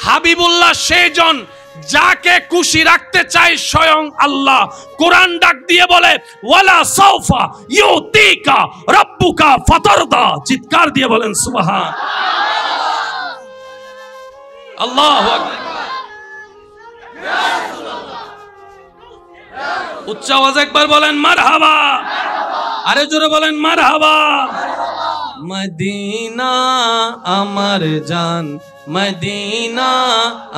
হাবিবুল্লাহ সেজন যাকে খুশি রাখতে চাই স্বয়ং আল্লাহ। কোরআন ডাক দিয়ে বলে ওয়ালা সাউফা ইউতিকা রাব্বুকা ফাতারদা। চিৎকার দিয়ে বলেন সুবহান আল্লাহু আকবার। উচ্চ আওয়াজে একবার বলেন মারহাবা, আরে জোরে বলেন মারহাবা। মদিনা আমার জান, মদিনা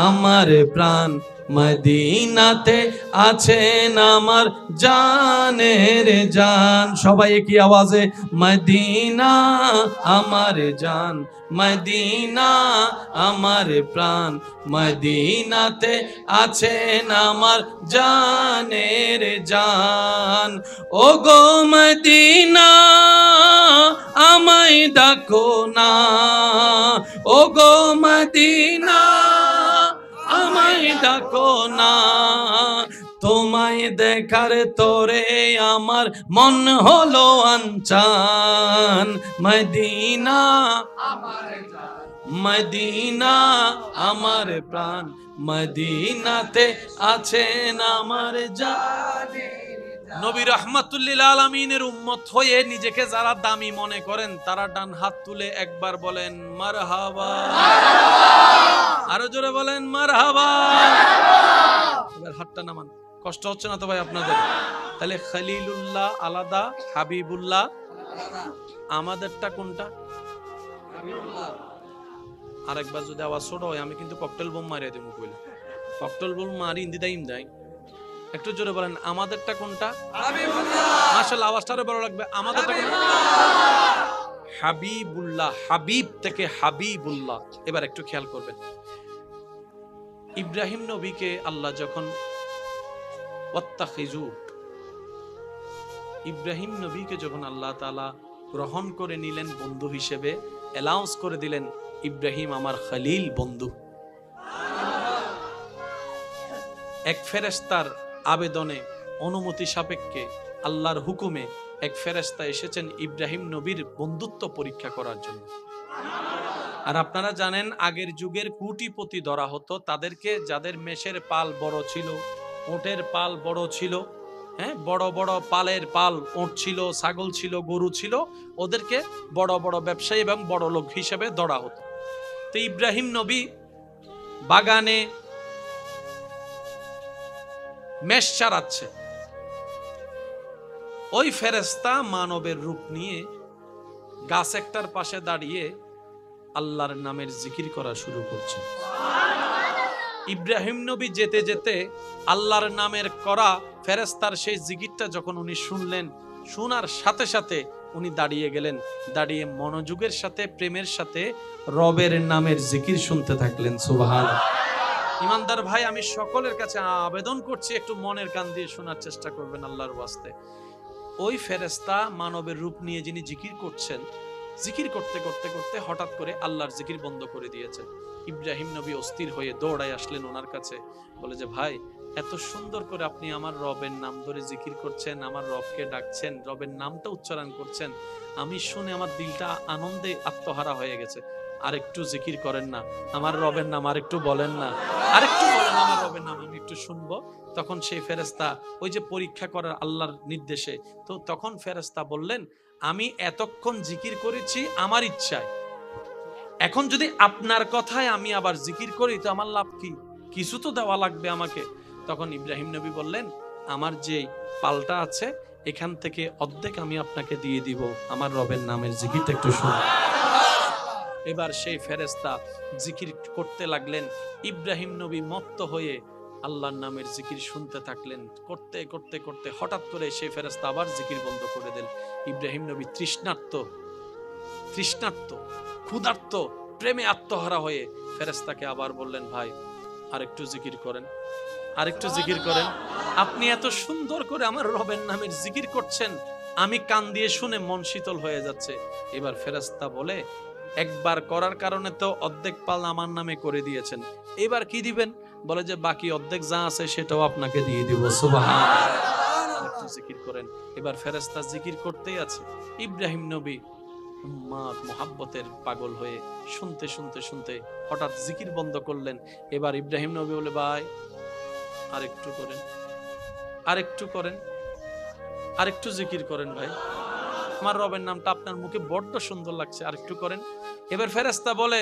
আমার প্রাণ, মদিনাতে আছেন আমার জানের জান। সবাই কি আওয়াজে মদিনা আমার জান, মদিনা আমার প্রাণ, মদিনাতে আছেন আমার জানের জান। ও গো মদিনা আমায় ডাকো না, ও গো মদিনা আমায় ডাকো না, তোমায় দেখার তোরে আমার মন হলো আনচান। মদিনা মদিনা আমার প্রাণ, মদিনাতে আছেন আমার জান। নবী রাহমাতুল্লিল আলামিনের উম্মত হয়ে নিজেকে যারা দামি মনে করেন তারা ডান হাত তুলে একবার বলেন মারহাবা, আরো জোরে বলেন মারহাবা। এবার হাতটা নামান, কষ্ট হচ্ছে না তো ভাই আপনাদের? তাহলে খলিলুল্লাহ আলাদা, হাবিবুল্লাহ আমাদেরটা কোনটা? আরেকবার যদি আওয়াজ ছোট হয় আমি কিন্তু ককটেল বোম মারিয়ে দেবো। কইলে ককটেল বোম মারি ইন্দি দাইম দেয়। একটু জোরে বলেন আমাদেরটা কোনটা? হাবিবুল্লাহ। মাশাআল্লাহ, আওয়াজটা আরো বড় লাগবে। আমাদেরটা কোনটা? হাবিবুল্লাহ। হাবিব থেকে হাবিবুল্লাহ। এবার একটু খেয়াল করবেন, ইব্রাহিম নবীকে আল্লাহ যখন ওয়াত্তাখিজু, ইব্রাহিম নবীকে যখন আল্লাহ তাআলা গ্রহণ করে নিলেন বন্ধু হিসেবে, অ্যালাউন্স করে দিলেন ইব্রাহিম আমার খলিল বন্ধু। এক ফেরেশতার আবেদনে, অনুমতি সাপেক্ষে, আল্লাহর হুকুমে এক ফেরেশতা এসেছেন ইব্রাহিম নবীর বন্ধুত্ব পরীক্ষা করার জন্য। আর আপনারা জানেন আগের যুগের কোটিপতি ধরা হতো তাদেরকে, যাদের মেষের পাল বড় ছিল, ওটের পাল বড় ছিল, হ্যাঁ বড় বড় পালের পাল ওট ছিল, ছাগল ছিল, গরু ছিল, ওদেরকে বড় বড় ব্যবসায়ী এবং বড় লোক হিসেবে ধরা হতো। তো ইব্রাহিম নবী বাগানে মেষ চারাচ্ছে, ওই ফেরেশতা মানবের রূপ নিয়ে গাছ একটার পাশে দাঁড়িয়ে আল্লাহর নামের জিকির করা শুরু করছে। ইব্রাহিম নবী যেতে যেতে আল্লাহর নামের করা ফেরেশতার সেই জিকিরটা যখন উনি শুনলেন, শোনার সাথে সাথে উনি দাঁড়িয়ে গেলেন, দাঁড়িয়ে মনোযোগের সাথে, প্রেমের সাথে রবের নামের জিকির শুনতে থাকলেন। সুবহানাল্লাহ। ইমানদার ভাই, আমি সকলের কাছে আবেদন করছি একটু মনের কান দিয়ে শোনার চেষ্টা করবেন আল্লাহর ওয়াস্তে। ওই ফেরেশতা মানবের রূপ নিয়ে যিনি জিকির করছেন, জিকির করতে করতে করতে হঠাৎ করে আল্লাহর জিকির বন্ধ করে দিয়েছে। ইব্রাহিম নবী অস্থির হয়ে দৌড়ায় আসলেন ওনার কাছে, বলে যে ভাই এত সুন্দর করে আপনি আমার রবের নাম ধরে জিকির করছেন, আমার রবকে ডাকছেন, রবের নামটা উচ্চারণ করছেন, আমি শুনে আমার দিলটা আনন্দে আত্মহারা হয়ে গেছে। আরেকটু জিকির করেন না, আমার রবের নাম আরেকটু বলেন না, আরেকটু বলেন আমার রবের নাম, আমি একটু শুনবো। তখন সেই ফেরেশতা ওই যে পরীক্ষা করার আল্লাহর নির্দেশে, তো তখন ফেরেশতা বললেন আমি এতক্ষণ জিকির করেছি আমার ইচ্ছায়, এখন যদি আপনার কথায় আমি আবার জিকির করি তো আমার লাভ কি? কিছু তো দেওয়া লাগবে আমাকে। তখন ইব্রাহিম নবী বললেন আমার যে পালটা আছে এখান থেকে অর্ধেক আমি আপনাকে দিয়ে দিব, আমার রবের নামের জিকিরটা একটু শুনুন। এবার সেই ফেরেশতা জিকির করতে লাগলেন, ইব্রাহিম নবী মত্ত হয়ে আল্লাহর নামের জিকির শুনতে থাকলেন। করতে করতে করতে হঠাৎ করে সেই ফেরেশতা আবার জিকির বন্ধ করে দিল। ইব্রাহিম নবী তৃষ্ণার্ত, ক্ষুধার্ত, প্রেমে আত্মহারা হয়ে ফেরেশতাকে আবার বললেন ভাই আরেকটু জিকির করেন, আরেকটু জিকির করেন। আপনি এত সুন্দর করে আমার রবের নামের জিকির করছেন, আমি কান দিয়ে শুনে মন শীতল হয়ে যাচ্ছে। এবার ফেরেশতা বলে একবার করার কারণে তো অর্ধেক পাল আমার নামে করে দিয়েছেন, এবার কি দিবেন? বলে যে বাকি অর্ধেক যা আছে সেটাও আপনাকে দিয়ে দিব। সুবহানাল্লাহ। একটু জিকির করেন। এবার ফেরেশতা জিকির করতেই আছে। ইব্রাহিম নবী উম্মাদ মোহাব্বতের পাগল হয়ে শুনতে শুনতে শুনতে হঠাৎ জিকির বন্ধ করলেন। এবার ইব্রাহিম নবী বলে, ভাই আরেকটু করেন, আরেকটু করেন, আরেকটু জিকির করেন ভাই, আমার রবের নামটা আপনার মুখে বড্ড সুন্দর লাগছে, আরেকটু করেন। এবার ফেরেশতা বলে,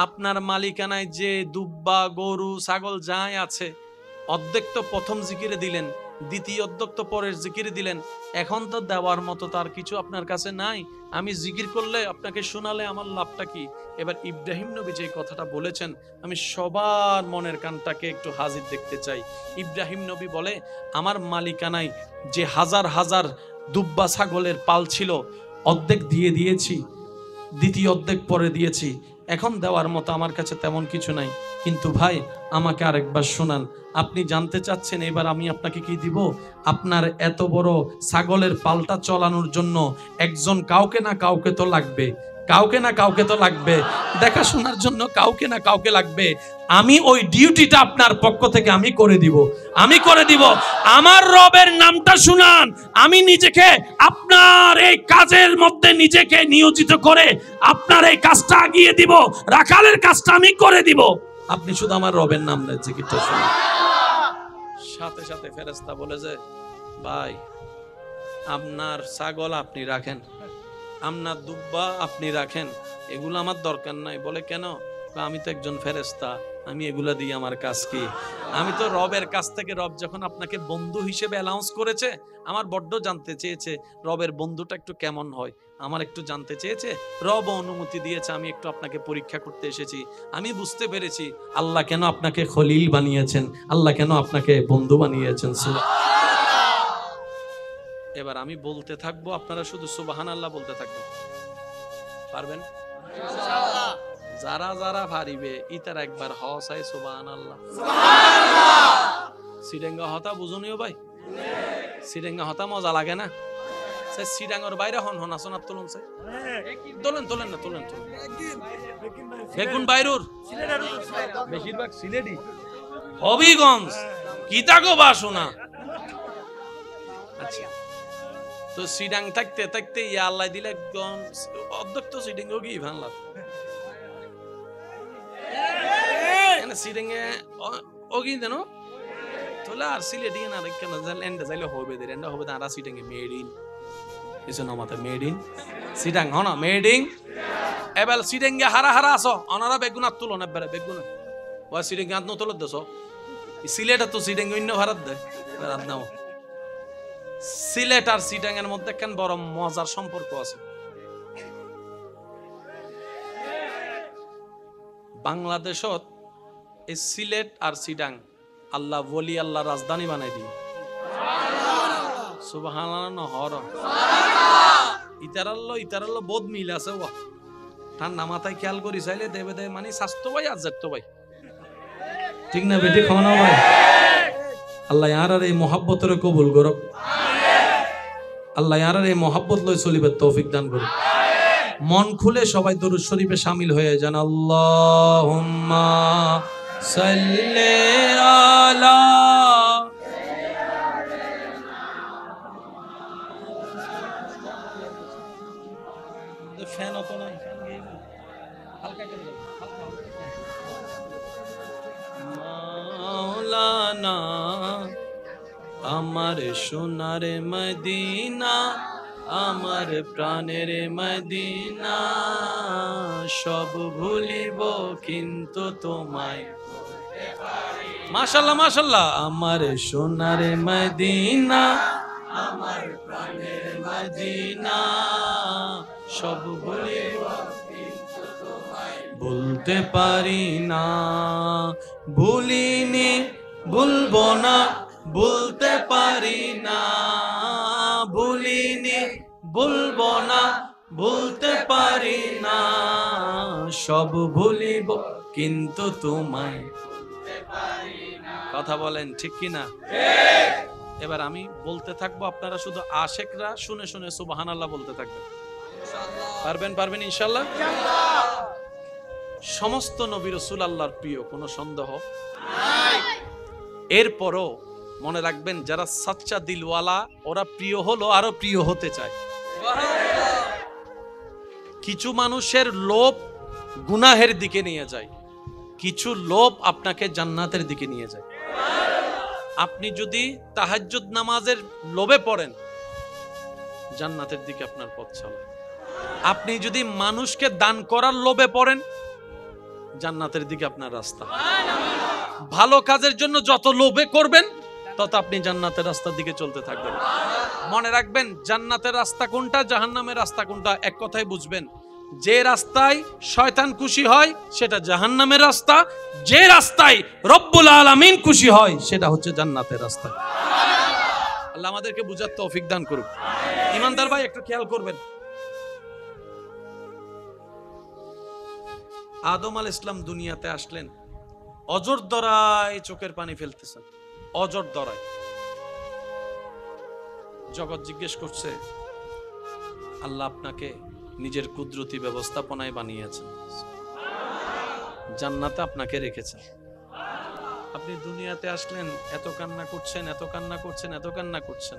আপনার মালিকানায় যে দুব্বা গরু ছাগল যাই আছে অর্ধেক তো প্রথম জিকিরে দিলেন, দ্বিতীয় অর্ধেক তো পরের জিকিরে দিলেন, এখন তো দেওয়ার মতো তার কিছু আপনার কাছে নাই, আমি জিকির করলে আপনাকে শোনালে আমার লাভটা কি? এবার ইব্রাহিম নবী যে কথাটা বলেছেন, আমি সবার মনের কানটাকে একটু হাজির দেখতে চাই। ইব্রাহিম নবী বলে, আমার মালিকানায় যে হাজার হাজার দুব্বা ছাগলের পাল ছিল অর্ধেক দিয়ে দিয়েছি, দ্বিতীয় অর্ধেক পরে দিয়েছি, এখন দেওয়ার মতো আমার কাছে তেমন কিছু নাই, কিন্তু ভাই আমাকে আরেকবার শোনান, আপনি জানতে চাচ্ছেন এবার আমি আপনাকে কি দিব? আপনার এত বড় ছাগলের পালটা চালানোর জন্য একজন কাউকে না কাউকে তো লাগবে, কাউকে না কাউকে তো লাগবে, দেখাশোনার জন্য কাউকে না কাউকে লাগবে, আমি ওই ডিউটিটা আপনার পক্ষ থেকে আমি করে দিব, আমি করে দিব। আমার রবের নামটা শুনান, আমি নিজেকে আপনার এই কাজের মধ্যে নিজেকে নিয়োজিত করে আপনার এই কাজটা এগিয়ে দিব, রাখালের কাজটা আমি করে দিব, আপনি শুধু আমার রবের নাম জিকিরটা শুনুন। সাথে সাথে ফেরেশতা বলে যে, ভাই আপনার ছাগল আপনি রাখেন, আপনার দুব্বা আপনি রাখেন, এগুলো আমার দরকার নাই। বলে কেন? আমি তো একজন ফেরেশতা, আমি এগুলা দিয়ে আমার কাজ কি? আমি তো রবের কাছ থেকে, রব যখন আপনাকে বন্ধু হিসেবে অ্যালাউন্স করেছে, আমার বড্ড জানতে চেয়েছে রবের বন্ধুটা একটু কেমন হয়, আমার একটু জানতে চেয়েছে, রব অনুমতি দিয়েছে, আমি একটু আপনাকে পরীক্ষা করতে এসেছি, আমি বুঝতে পেরেছি আল্লাহ কেন আপনাকে খলিল বানিয়েছেন, আল্লাহ কেন আপনাকে বন্ধু বানিয়েছেন। এবার আমি বলতে থাকবো, আপনারা শুধু সুবহানাল্লাহ বলতে থাকবেন, পারবেন? যারা যারা পারিবে ইতার একবার হসাই সুবহানাল্লাহ। সিডেঙ্গা হতা বুঝুনিও ভাই, সিডেঙ্গা হতা মজা লাগে না? সে সিডাঙ্গর বাইরে হন হন আসন আর তুলুন, সে তোলেন তোলেন না তোলেন তোলেন। বেগুন বাইরুর বেশিরভাগ সিলেটি, হবিগঞ্জ, কিতাগো বাসনা। আচ্ছা, তো সিডাং থাকতে থাকতে ইয়া আল্লাহ দিলে একদম অর্ধেক তো সিডিং গিয়ে ভাঙলা সিডিং এ ওগি দেন তোলা আর সিলেটি না কেন এন্ডা যাইলে হবে দে এন্ডা হবে তারা সিডিং এ মেড ইন কিছু না মাথা মেড ইন সিডাং হন মেড ইন এবার সিডিং এ হারা হারা আসো অনারা বেগুন আর তুলো না বেগুন ওয়া সিডিং আত ন তুলো দছো সিলেট তো সিডিং অন্য ভারত দে রাত নাও। সিলেট আর সিটাং এর মধ্যে কেন বড় মজার সম্পর্ক আছে। বাংলাদেশত এই সিলেট আর সিটাং আল্লাহ ওলি আল্লাহ রাজধানী বানাই দি সুবহানাল্লাহ নহর ইতারাল্লো বহুত মিল আছে ওয়া ঠান্ডা মাথায় খেয়াল করি চাইলে দেবে দে মানে স্বাস্থ্য ভাই আর যাত্য ভাই ঠিক না বেটি খাওয়ানো ভাই। আল্লাহ ইয়ার এই মহাব্বতের কবুল করুক, আল্লাহ ইয়ার এই মহাব্বত লই চলিবার তৌফিক দান করুক। মন খুলে সবাই দরুদ শরীফে শামিল হয়ে যান। আল্লাহুম্মা সাল্লি আলা ফ্যান অত নাই, ফ্যান গেই হালকা করে দাও, হালকা মাওলানা আমার সোনার মদিনা, আমার প্রাণের মদিনা, সব ভুলিব কিন্তু তোমায়। মাশাআল্লাহ মাশাআল্লাহ। আমার সোনার মদিনা, আমার প্রাণের মদিনা, সব ভুলিব কিন্তু তোমায় ভুলতে পারি না, ভুলিনি ভুলবো না, ভুলতে পারি না, ভুলিনি ভুলবো না, ভুলতে পারি না, সব ভুলিব কিন্তু তোমায় ভুলতে পারি না। কথা বলেন ঠিক কি না? এবার আমি বলতে থাকবো, আপনারা শুধু আশেকরা শুনে শুনে সুবহানাল্লাহ বলতে থাকবেন। পারবেন পারবেন ইনশাআল্লাহ। সমস্ত নবী রাসূল আল্লাহর প্রিয়, কোনো সন্দেহ নাই। এরপরও মনে রাখবেন, যারা সাচ্চা দিলওয়ালা ওরা প্রিয় হলো আরো প্রিয় হতে চায়। কিছু মানুষের লোভ গুনাহের দিকে নিয়ে যায়, কিছু লোভ আপনাকে জান্নাতের দিকে নিয়ে যায়। আপনি যদি তাহাজ্জুদ নামাজের লোভে পড়েন, জান্নাতের দিকে আপনার পথ চলে। আপনি যদি মানুষকে দান করার লোভে পড়েন, জান্নাতের দিকে আপনার রাস্তা। ভালো কাজের জন্য যত লোভে করবেন, তত আপনি জান্নাতের রাস্তার দিকে চলতে থাকবেন। মনে রাখবেন, জান্নাতের রাস্তা কোনটা, জাহান্নামের রাস্তা কোনটা, এক কথায় বুঝবেন। যে রাস্তায় শয়তান খুশি হয় সেটা জাহান্নামের রাস্তা, যে রাস্তায় রব্বুল আলামিন খুশি হয় সেটা হচ্ছে জান্নাতের রাস্তা। আল্লাহ আমাদেরকে বুঝার তৌফিক দান করুক। ইমানদার ভাই একটু খেয়াল করবেন, আদম আলাইহিস সালাম দুনিয়াতে আসলেন, অজর দরায় চোখের পানি ফেলতেছেন, অজর দরায়। জগৎ জিজ্ঞেস করছে, আল্লাহ আপনাকে নিজের কুদরতি ব্যবস্থাপনায় বানিয়েছেন, জান্নাতে আপনাকে রেখেছেন, আপনি দুনিয়াতে আসলেন, এত কান্না করছেন, এত কান্না করছেন, এত কান্না করছেন,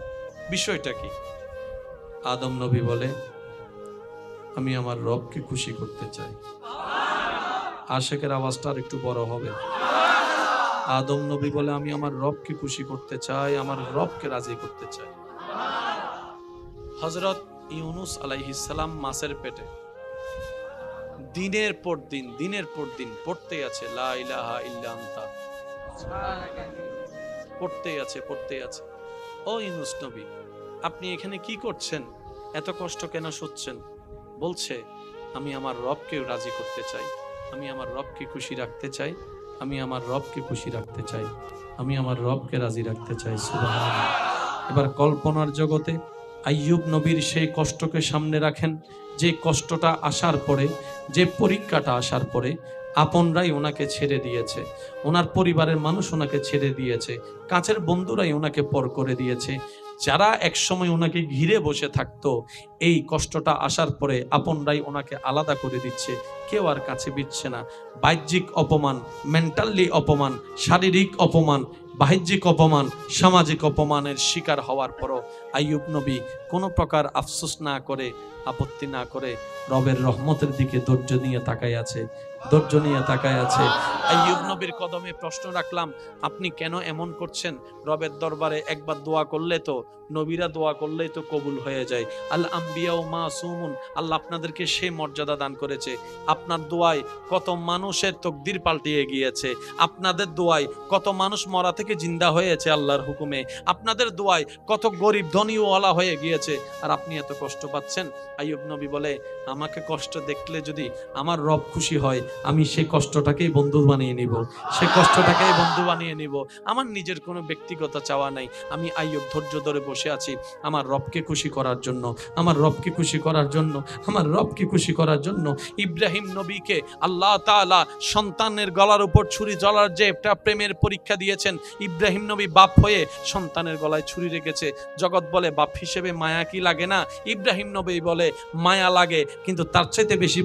বিষয়টা কি? আদম নবী বলে, আমি আমার রবকে খুশি করতে চাই। আশেকের আওয়াজটা আর একটু বড় হবে। আদম নবী বলে, আমি আমার রবকে খুশি করতে চাই, আমার রবকে রাজি করতে চাই। হযরত ইউনুস আলাইহিস সালাম মাছের পেটে দিনের পর দিন পড়তেই আছে, লা ইলাহা ইল্লা আনতা, পড়তেই আছে। ও ইউনুস নবী, আপনি এখানে কি করছেন? এত কষ্ট কেন সচ্ছেন? বলছে, আমি আমার রবকে রাজি করতে চাই, আমি আমার রবকে খুশি রাখতে চাই, আমি আমার রবকে খুশি রাখতে চাই, আমি আমার রবকে রাজি রাখতে চাই। সুবহানাল্লাহ। এবার কল্পনার জগতে আইয়ুব নবীর সেই কষ্টকে সামনে রাখেন, যে কষ্টটা আসার পরে, যে পরীক্ষাটা আসার পরে আপনরাই ওনাকে ছেড়ে দিয়েছে, ওনার পরিবারের মানুষ ওনাকে ছেড়ে দিয়েছে, কাছের বন্ধুরাই ওনাকে পর করে দিয়েছে। যারা একসময় ওনাকে ঘিরে বসে থাকতো, এই কষ্টটা আসার পরে আপনরাই ওনাকে আলাদা করে দিচ্ছে, কেউ আর কাছে বিচ্ছে না। বাহ্যিক অপমান, মেন্টালি অপমান, শারীরিক অপমান, বাহ্যিক অপমান, সামাজিক অপমানের শিকার হওয়ার পরও আইয়ুব নবী কোনো প্রকার আফসোস না করে, আপত্তি না করে রবের রহমতের দিকে ধৈর্য নিয়ে তাকায় আছে। আইয়ুব নবীর কদমে প্রশ্ন রাখলাম, আপনি কেন এমন করছেন? রবের দরবারে একবার দোয়া করলে তো, নবীরা দোয়া করলেই তো কবুল হয়ে যায়। আল আম্বিয়া ও মাসুমুন, আল্লাহ আপনাদেরকে সে মর্যাদা দান করেছে। আপনার দোয়ায় কত মানুষের তকদির পাল্টিয়ে গিয়েছে, আপনাদের দোয়ায় কত মানুষ মরা থেকে জিন্দা হয়েছে আল্লাহর হুকুমে, আপনাদের দোয়ায় কত গরিব ধনীওয়ালা হয়ে গিয়েছে, আর আপনি এত কষ্ট পাচ্ছেন। আইয়ুব নবী বলে, আমাকে কষ্ট দেখলে যদি আমার রব খুশি হয়, আমি সেই কষ্টটাকেই বন্ধু বানিয়ে নিব, আমার নিজের কোনো ব্যক্তিগত চাওয়া নাই। আমি আইয়ুব ধৈর্য ধরে বসে আছি আমার রবকে খুশি করার জন্য, ইব্রাহিম নবীকে আল্লাহ তাআলা সন্তানের গলার উপর ছুরি জ্বলার যে একটা প্রেমের পরীক্ষা দিয়েছেন, ইব্রাহিম নবী বাপ হয়ে সন্তানের গলায় ছুরি রেখেছে। জগৎ বলে বাপ হিসেবে মায়া কি লাগে না? ইব্রাহিম নবী বলে, মায়া লাগে, কিন্তু তার চাইতে বেশি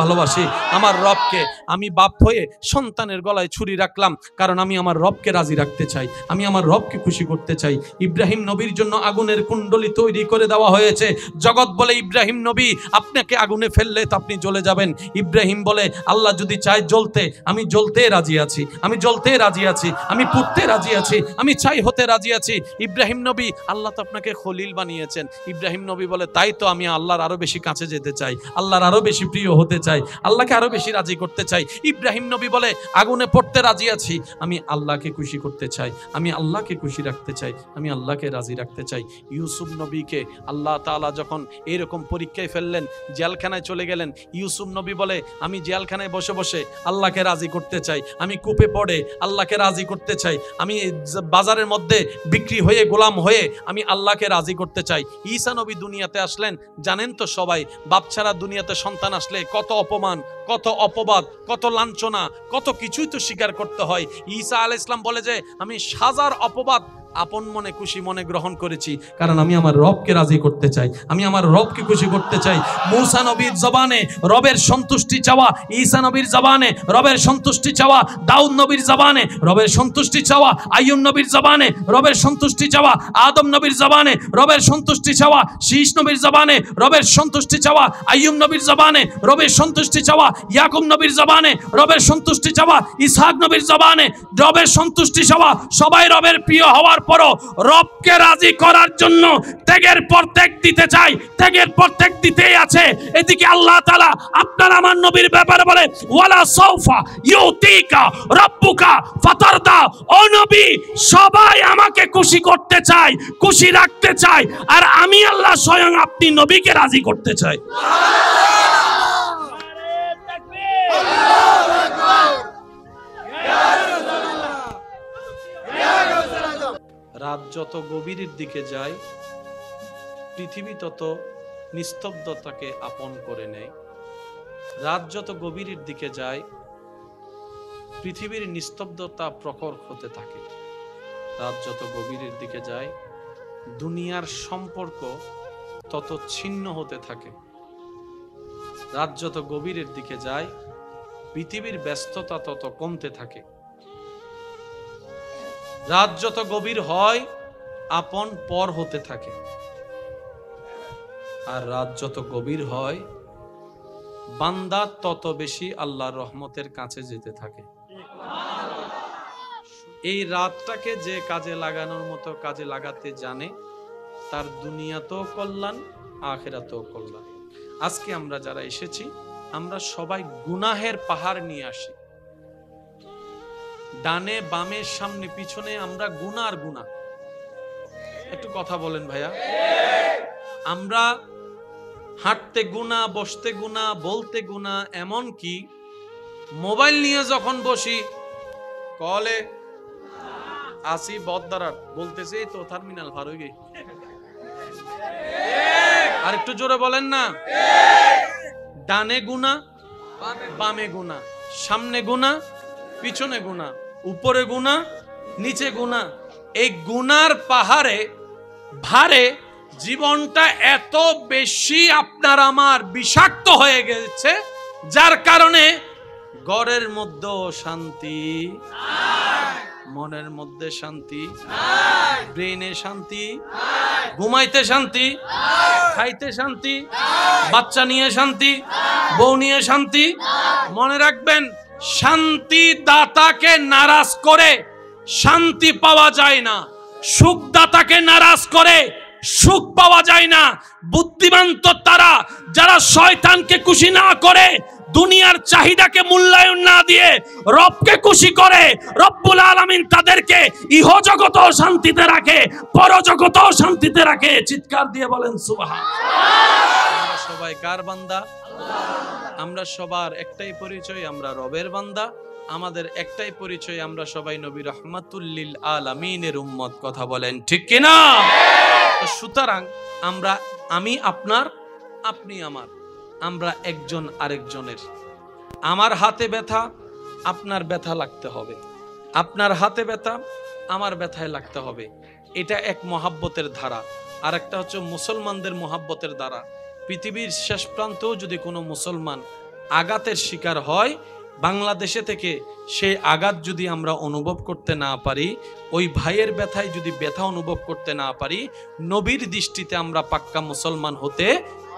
ভালোবাসি আমার রবকে, আমি বাপ হয়ে সন্তানের গলায় ছুরি রাখলাম, কারণ আমি আমার রবকে রাজি রাখতে চাই, আমি আমার রবকে খুশি করতে চাই। ইব্রাহিম নবীর জন্য আগুনের কুণ্ডলী তৈরি করে দেওয়া হয়েছে। জগৎ বলে, ইব্রাহিম নবী আপনাকে আগুনে ফেললে তো আপনি জ্বলে যাবেন। ইব্রাহিম বলে, আল্লাহ যদি চায় জ্বলতে, আমি জ্বলতে রাজি আছি, আমি পুড়তে রাজি আছি, আমি চাই হতে রাজি আছি। ইব্রাহিম নবী, আল্লাহ তো আপনাকে খলিল বানিয়েছেন। ইব্রাহিম নবী বলে, তাই তো আমি আল্লাহর আরো বেশি কাছে যেতে চাই, আল্লাহর আরো বেশি প্রিয় হতে চাই, আল্লাহকে আরো বেশি রাজি করতে চাই। ইব্রাহিম নবী বলে, আগুনে পড়তে রাজি আছি, আমি আল্লাহকে খুশি করতে চাই, আমি আল্লাহকে খুশি রাখতে চাই, আমি আল্লাহকে রাজি রাখতে চাই। ইউসুফ নবীকে আল্লাহ তাআলা যখন এরকম পরীক্ষায় ফেললেন, জেলখানায় চলে গেলেন, ইউসুফ নবী বলে, আমি জেলখানায় বসে বসে আল্লাহকে রাজি করতে চাই, আমি কূপে পড়ে আল্লাহকে রাজি করতে চাই, আমি বাজারের মধ্যে বিক্রি হয়ে গোলাম হয়ে আমি আল্লাহকে রাজি করতে চাই। ঈসা নবী দুনিয়াতে আসলেন, জানেন তো সবাই, বাপ ছাড়া দুনিয়াতে সন্তান আসলে কত অপমান, কত অপবাদ, কত লাঞ্ছনা, কত কিছুই তো স্বীকার করতে হয়। ঈসা আলাইহিস সালাম বলে যে, আমি হাজার অপবাদ আপন মনে খুশি মনে গ্রহণ করেছি, কারণ আমি আমার রবকে রাজি করতে চাই, আমি আমার রবকে খুশি করতে চাই। মূসা নবীর জবানে রবের সন্তুষ্টি চাওয়া, ঈসা নবীর জবানে রবের সন্তুষ্টি চাওয়া, দাউদ নবীর জবানে রবের সন্তুষ্টি চাওয়া, আইয়ুব নবীর জবানে রবের সন্তুষ্টি চাওয়া, আদম নবীর জবানে রবের সন্তুষ্টি চাওয়া, শীষ নবীর জবানে রবের সন্তুষ্টি চাওয়া, আইয়ুব নবীর জবানে রবের সন্তুষ্টি চাওয়া, ইয়াকুব নবীর জবানে রবের সন্তুষ্টি চাওয়া, ইসহাক নবীর জবানে রবের সন্তুষ্টি চাওয়া। সবাই রবের প্রিয় হওয়ার পরও রবকে রাজি করার জন্য ত্যাগের পর ত্যাগ দিতে চাই, ত্যাগের পর ত্যাগ দিতেই আছে। এদিকে আল্লাহ তাআলা আপনার আমার নবীর ব্যাপারে বলে, ওয়ালা সাউফা ইউতিকা রাব্বুকা ফাতারদা। ও নবী, সবাই আমাকে খুশি করতে চায়, খুশি রাখতে চায়, আর আমি আল্লাহ স্বয়ং আপনি নবীকে রাজি করতে চাই। রাত যত গভীরের দিকে যায়, পৃথিবী তত নিস্তব্ধতাকে আপন করে নেয়। রাত যত গভীরের দিকে যায়, পৃথিবীর নিস্তব্ধতা প্রখর হতে থাকে। রাত যত গভীরের দিকে যায়, দুনিয়ার সম্পর্ক তত ছিন্ন হতে থাকে। রাত যত গভীরের দিকে যায়, পৃথিবীর ব্যস্ততা তত কমতে থাকে। রাত যত গভীর হয়, আপন পর হতে থাকে। আর রাত যত গভীর হয়, বান্দা তত বেশি আল্লাহর রহমতের কাছে যেতে থাকে। এই রাতটাকে যে কাজে লাগানোর মতো কাজে লাগাতে জানে, তার দুনিয়াতেও কল্যাণ, আখিরাতেও কল্যাণ। আজকে আমরা যারা এসেছি, আমরা সবাই গুনাহের পাহাড় নিয়ে আসি। ডানে বামে সামনে পিছনে আমরা গুনাহ আর গুনাহ। একটু কথা বলেন ভাইয়া। আমরা হাঁটতে গুনাহ, বসতে গুনাহ, বলতে গুনাহ, এমন কি মোবাইল নিয়ে যখন বসি, কলে আসি বদদারার বলতেছে তো টার্মিনাল পার হয়ে গেই। আর একটু জোরে বলেন না। ডানে গুনাহ, বামে গুনাহ, সামনে গুনাহ, পিছনে গুনাহ, উপরে গুনাহ, নিচে গুনাহ। এই গুনার পাহাড়ে ভারে জীবনটা এত বেশি আপনার আমার বিষাক্ত হয়ে গেছে, যার কারণে ঘরের মধ্যেও শান্তি, মনের মধ্যে শান্তি, ব্রেইনে শান্তি, ঘুমাইতে শান্তি, খাইতে শান্তি, বাচ্চা নিয়ে শান্তি, বউ নিয়ে শান্তি। মনে রাখবেন, শান্তি দাতাকে নারাজ করে শান্তি পাওয়া যায় না, সুখ দাতাকে নারাজ করে সুখ পাওয়া যায় না। বুদ্ধিমান তো তারা যারা শয়তানকে খুশি না করে, দুনিয়ার চাহিদাকে মূল্যায়ন না দিয়ে রবকে খুশি করে। রব্বুল আলামিন তাদেরকে ইহজগতেও শান্তিতে রাখে, পরজগতেও শান্তিতে রাখে। চিৎকার দিয়ে বলেন সুবহানাল্লাহ। আমরা সবাই কার বান্দা? আমরা সবার একটাই পরিচয়, আমরা রবের বান্দা। আমাদের একটাই পরিচয়, আমরা সবাই নবী রাহমাতুল লিল আলামিনের উম্মত। কথা বলেন ঠিক কিনা? সুতরাং আমরা, আমি আপনার, আপনি আমার, আমরা একজন আরেকজনের। আমার হাতে ব্যথা, আপনার ব্যথা লাগতে হবে, আপনার হাতে ব্যথা আমার ব্যথায় লাগতে হবে। এটা এক মহাব্বতের ধারা। আর একটা হচ্ছে মুসলমানদের মহাব্বতের ধারা। পৃথিবীর শেষ প্রান্তেও যদি কোনো মুসলমান আঘাতের শিকার হয়, বাংলাদেশে থেকে সেই আঘাত যদি আমরা অনুভব করতে না পারি, ওই ভাইয়ের ব্যথায় যদি ব্যথা অনুভব করতে না পারি, নবীর দৃষ্টিতে আমরা পাক্কা মুসলমান হতে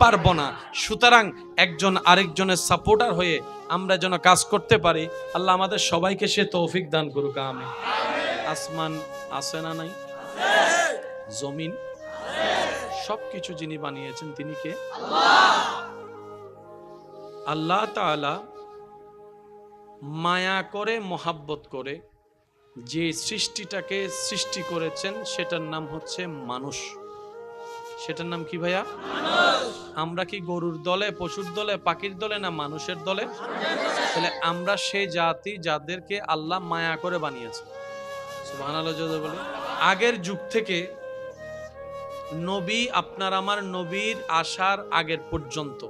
পারবো না। সুতরাং একজন আরেকজনের সাপোর্টার হয়ে আমরা যেন কাজ করতে পারি। আল্লাহ আমাদের সবাইকে সে তৌফিক দান করুক, আমিন। আসমান আছে না নাই? জমিন, সবকিছু যিনি বানিয়েছেন তিনি কে? আল্লাহ তাআলা মায়া করে, মোহাব্বত করে যে সৃষ্টিটাকে সৃষ্টি করেছেন, সেটার নাম হচ্ছে মানুষ। সেটার নাম কি ভাইয়া? আমরা কি গরুর দলে, পশুর দলে, পাখির দলে, না মানুষের দলে? তাহলে আমরা সেই জাতি যাদেরকে আল্লাহ মায়া করে বানিয়েছে। সুবহানাল্লাহ বলে। আগের যুগ থেকে নবী, আপনার আমার নবীর আসার আগের পর্যন্ত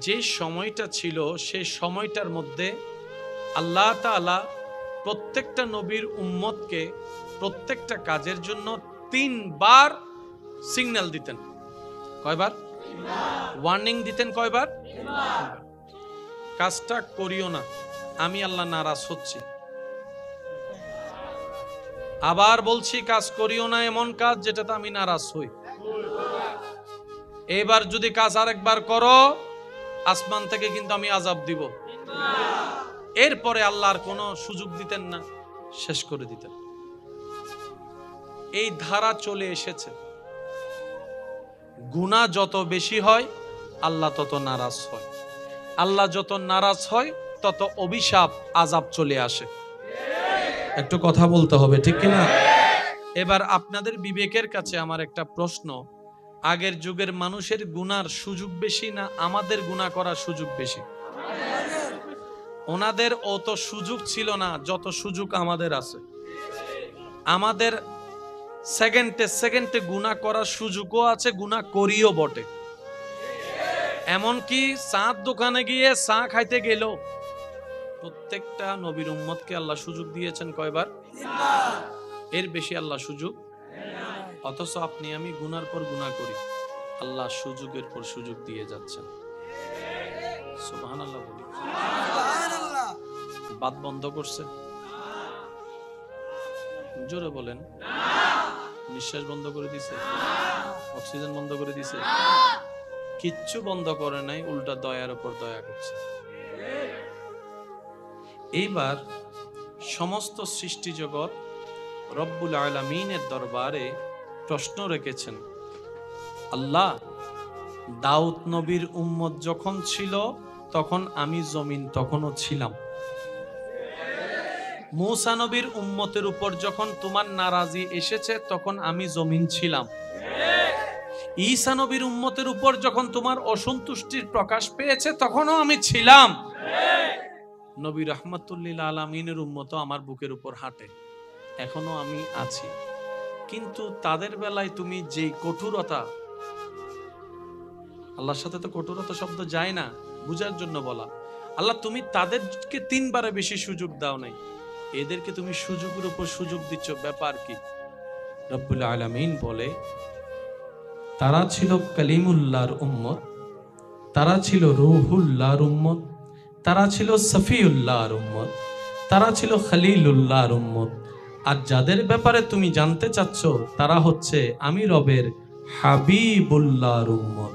যে সময়টা ছিল, সেই সময়টার মধ্যে আল্লাহ তাআলা প্রত্যেকটা নবীর উম্মতকে প্রত্যেকটা কাজের জন্য 3 বার সিগন্যাল দিতেন। কয়বার? ওয়ার্নিং দিতেন কয়বার? কাজটা করিও না, আমি আল্লাহ নারাজ হচ্ছি। আবার বলছি, কাজ করিও না এমন কাজ যেটাতে আমি নারাজ হই। এবার যদি কাজ আরেকবার করো, আসমান থেকে কিন্তু আমি আযাব দিব। এরপরে আল্লাহর কোনো সুযোগ দিতেন না, শেষ করে দিতেন। এই ধারা চলে এসেছে। গুনাহ যত বেশি হয় আল্লাহ তত নারাজ হয়, আল্লাহ যত নারাজ হয় তত অভিশাপ আযাব চলে আসে। একটু কথা বলতে হবে, ঠিক কিনা? এবার আপনাদের বিবেকের কাছে আমার একটা প্রশ্ন, আগের যুগের মানুষের গুনার সুযোগ বেশি না আমাদের গুনাহ করার সুযোগ বেশি? ওনাদের অত সুযোগ ছিল না যত সুযোগ আমাদের আছে। আমাদের সেকেন্ডে সেকেন্ডে গুনাহ করার সুযোগও আছে, গুনাহ করিও বটে। এমনকি চাঁদ দোকানে গিয়ে চা খাইতে গেল, প্রত্যেকটা নবীর উম্মতকে আল্লাহ সুযোগ দিয়েছেন কয়বার? এর বেশি আল্লাহ সুযোগ। অথচ আপনি আমি গুনার পর গুনাহ করি, আল্লাহ সুযোগের পর সুযোগ দিয়ে যাচ্ছেন। সুবহানাল্লাহ বলি। বাত বন্ধ করছে? জোরে বলেন। নিঃশ্বাস বন্ধ করে দিছে? অক্সিজেন বন্ধ করে দিছে? কিচ্ছু বন্ধ করে নাই, উল্টা দয়ার উপর দয়া করছে। এইবার সমস্ত সৃষ্টি জগৎ রব্বুল আলামিনের দরবারে প্রশ্ন রেখেছেন, আল্লাহ, দাউদ নবীর উম্মত যখন ছিল তখন আমি জমিন তখনও ছিলাম। মূসা নবীর উম্মতের উপর যখন তোমার নারাজি এসেছে তখন আমি জমিন ছিলাম। ঈসা নবীর উম্মতের উপর যখন তোমার অসন্তুষ্টির প্রকাশ পেয়েছে তখনও আমি ছিলাম। নবী রাহমাতুল লিল আলামিনের উম্মত আমার বুকের উপর হাঁটে, এখনো আমি আছি। কিন্তু তাদের বেলায় তুমি যে কঠোরতা, আল্লাহর সাথে তো কঠোরতা শব্দ যায় না, বুঝার জন্য বলা। আল্লাহ, তুমি তাদেরকে 3 বারে বেশি সুযোগ দাও নাই, এদেরকে তুমি সুযোগের উপর সুযোগ দিচ্ছ, ব্যাপার কি? রব্বুল আলামিন বলে, তারা ছিল কালিমুল্লাহর উম্মত, তারা ছিল রূহুল্লাহর উম্মত, তারা ছিল সফিউল্লাহর উম্মত, তারা ছিল খলিলুল্লাহর উম্মত। আর যাদের ব্যাপারে তুমি জানতে চাচ্ছ তারা হচ্ছে আমি রবের হাবিবুল্লাহর উম্মত।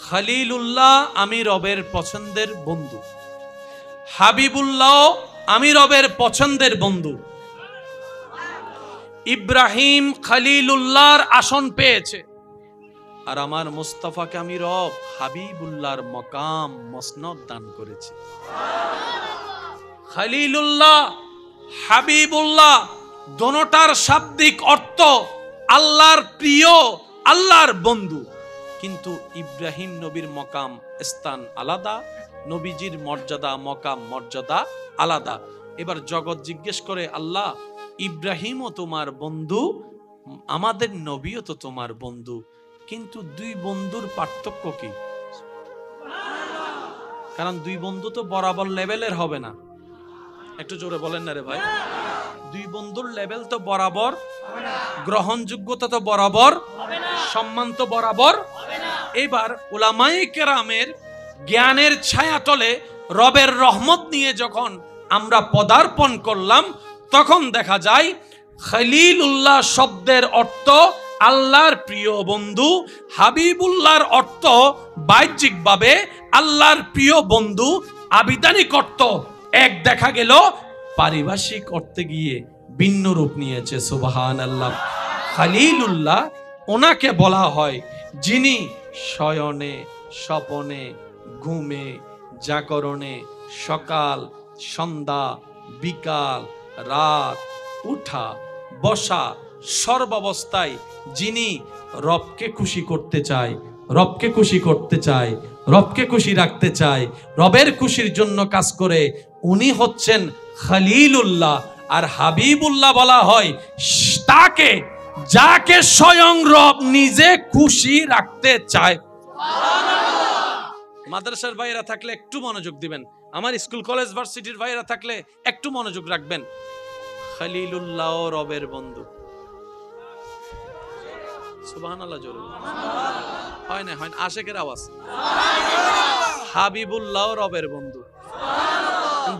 খলিলুল্লাহ আমি রবের পছন্দের বন্ধু, হাবিবুল্লাহ আমি রবের পছন্দের বন্ধু। ইব্রাহিম খলিলুল্লাহর আসন পেয়েছে, আর আমার মুস্তাফাকে আমি রব হাবিবুল্লাহর মকাম মসনদ দান করেছি। খলিলুল্লাহ, হাবিবুল্লাহ দোনোটার শাব্দিক অর্থ আল্লাহর প্রিয়, আল্লাহর বন্ধু। কিন্তু ইব্রাহিম নবীর মকাম স্থান আলাদা, নবীজির মর্যাদা মকাম মর্যাদা আলাদা। এবার জগৎ জিজ্ঞেস করে, আল্লাহ, ইব্রাহিমও তোমার বন্ধু, আমাদের নবীও তো তোমার বন্ধু, কিন্তু 2 বন্ধুর পার্থক্য কি? কারণ 2 বন্ধু তো বরাবর লেভেলের হবে না। একটু জোরে বলেন না রে ভাই। 2 বন্ধুর লেভেল তো বরাবর, গ্রহণযোগ্যতা তো বরাবর, সম্মান তো বরাবর। এবার উলামায়ে কেরামের জ্ঞানের ছায়াতলে রবের রহমত নিয়ে যখন আমরা পদার্পণ করলাম, তখন দেখা যায় খলিলুল্লাহ শব্দের অর্থ আল্লাহর প্রিয় বন্ধু, হাবিবুল্লাহর অর্থ বাহ্যিকভাবে আল্লাহর প্রিয় বন্ধু, আবিধানিক অর্থ এক দেখা গেল, পারিভাষিক অর্থে গিয়ে ভিন্ন রূপ নিয়েছে। সুবহানাল্লাহ। খলিলুল্লাহ ওনাকে বলা হয় যিনি শয়নে, স্বপনে, ঘুমে, জাগরণে, সকাল, সন্ধ্যা, বিকাল, রাত, উঠা, বসা, সর্বাবস্থায় যিনি রবকে খুশি করতে চায়, রবকে খুশি করতে চায়, রবকে খুশি রাখতে চায়, রবের খুশির জন্য কাজ করে, উনি হচ্ছেন খলিলুল্লাহ। আর হাবিবুল্লাহ বলা হয় তাকে যাকে স্বয়ং রব নিজে খুশি রাখতে চায়। মাদ্রাসার ভাইরা থাকলে একটু মনোযোগ দিবেন, আমার স্কুল কলেজ ভার্সিটির ভাইরা থাকলে একটু মনোযোগ রাখবেন। খলিলুল্লাহ রবের বন্ধু। সুবহানাল্লাহ জোরে হয় না, হয় না, আশেকের আওয়াজ। হাবিবুল্লাহ রবের বন্ধু।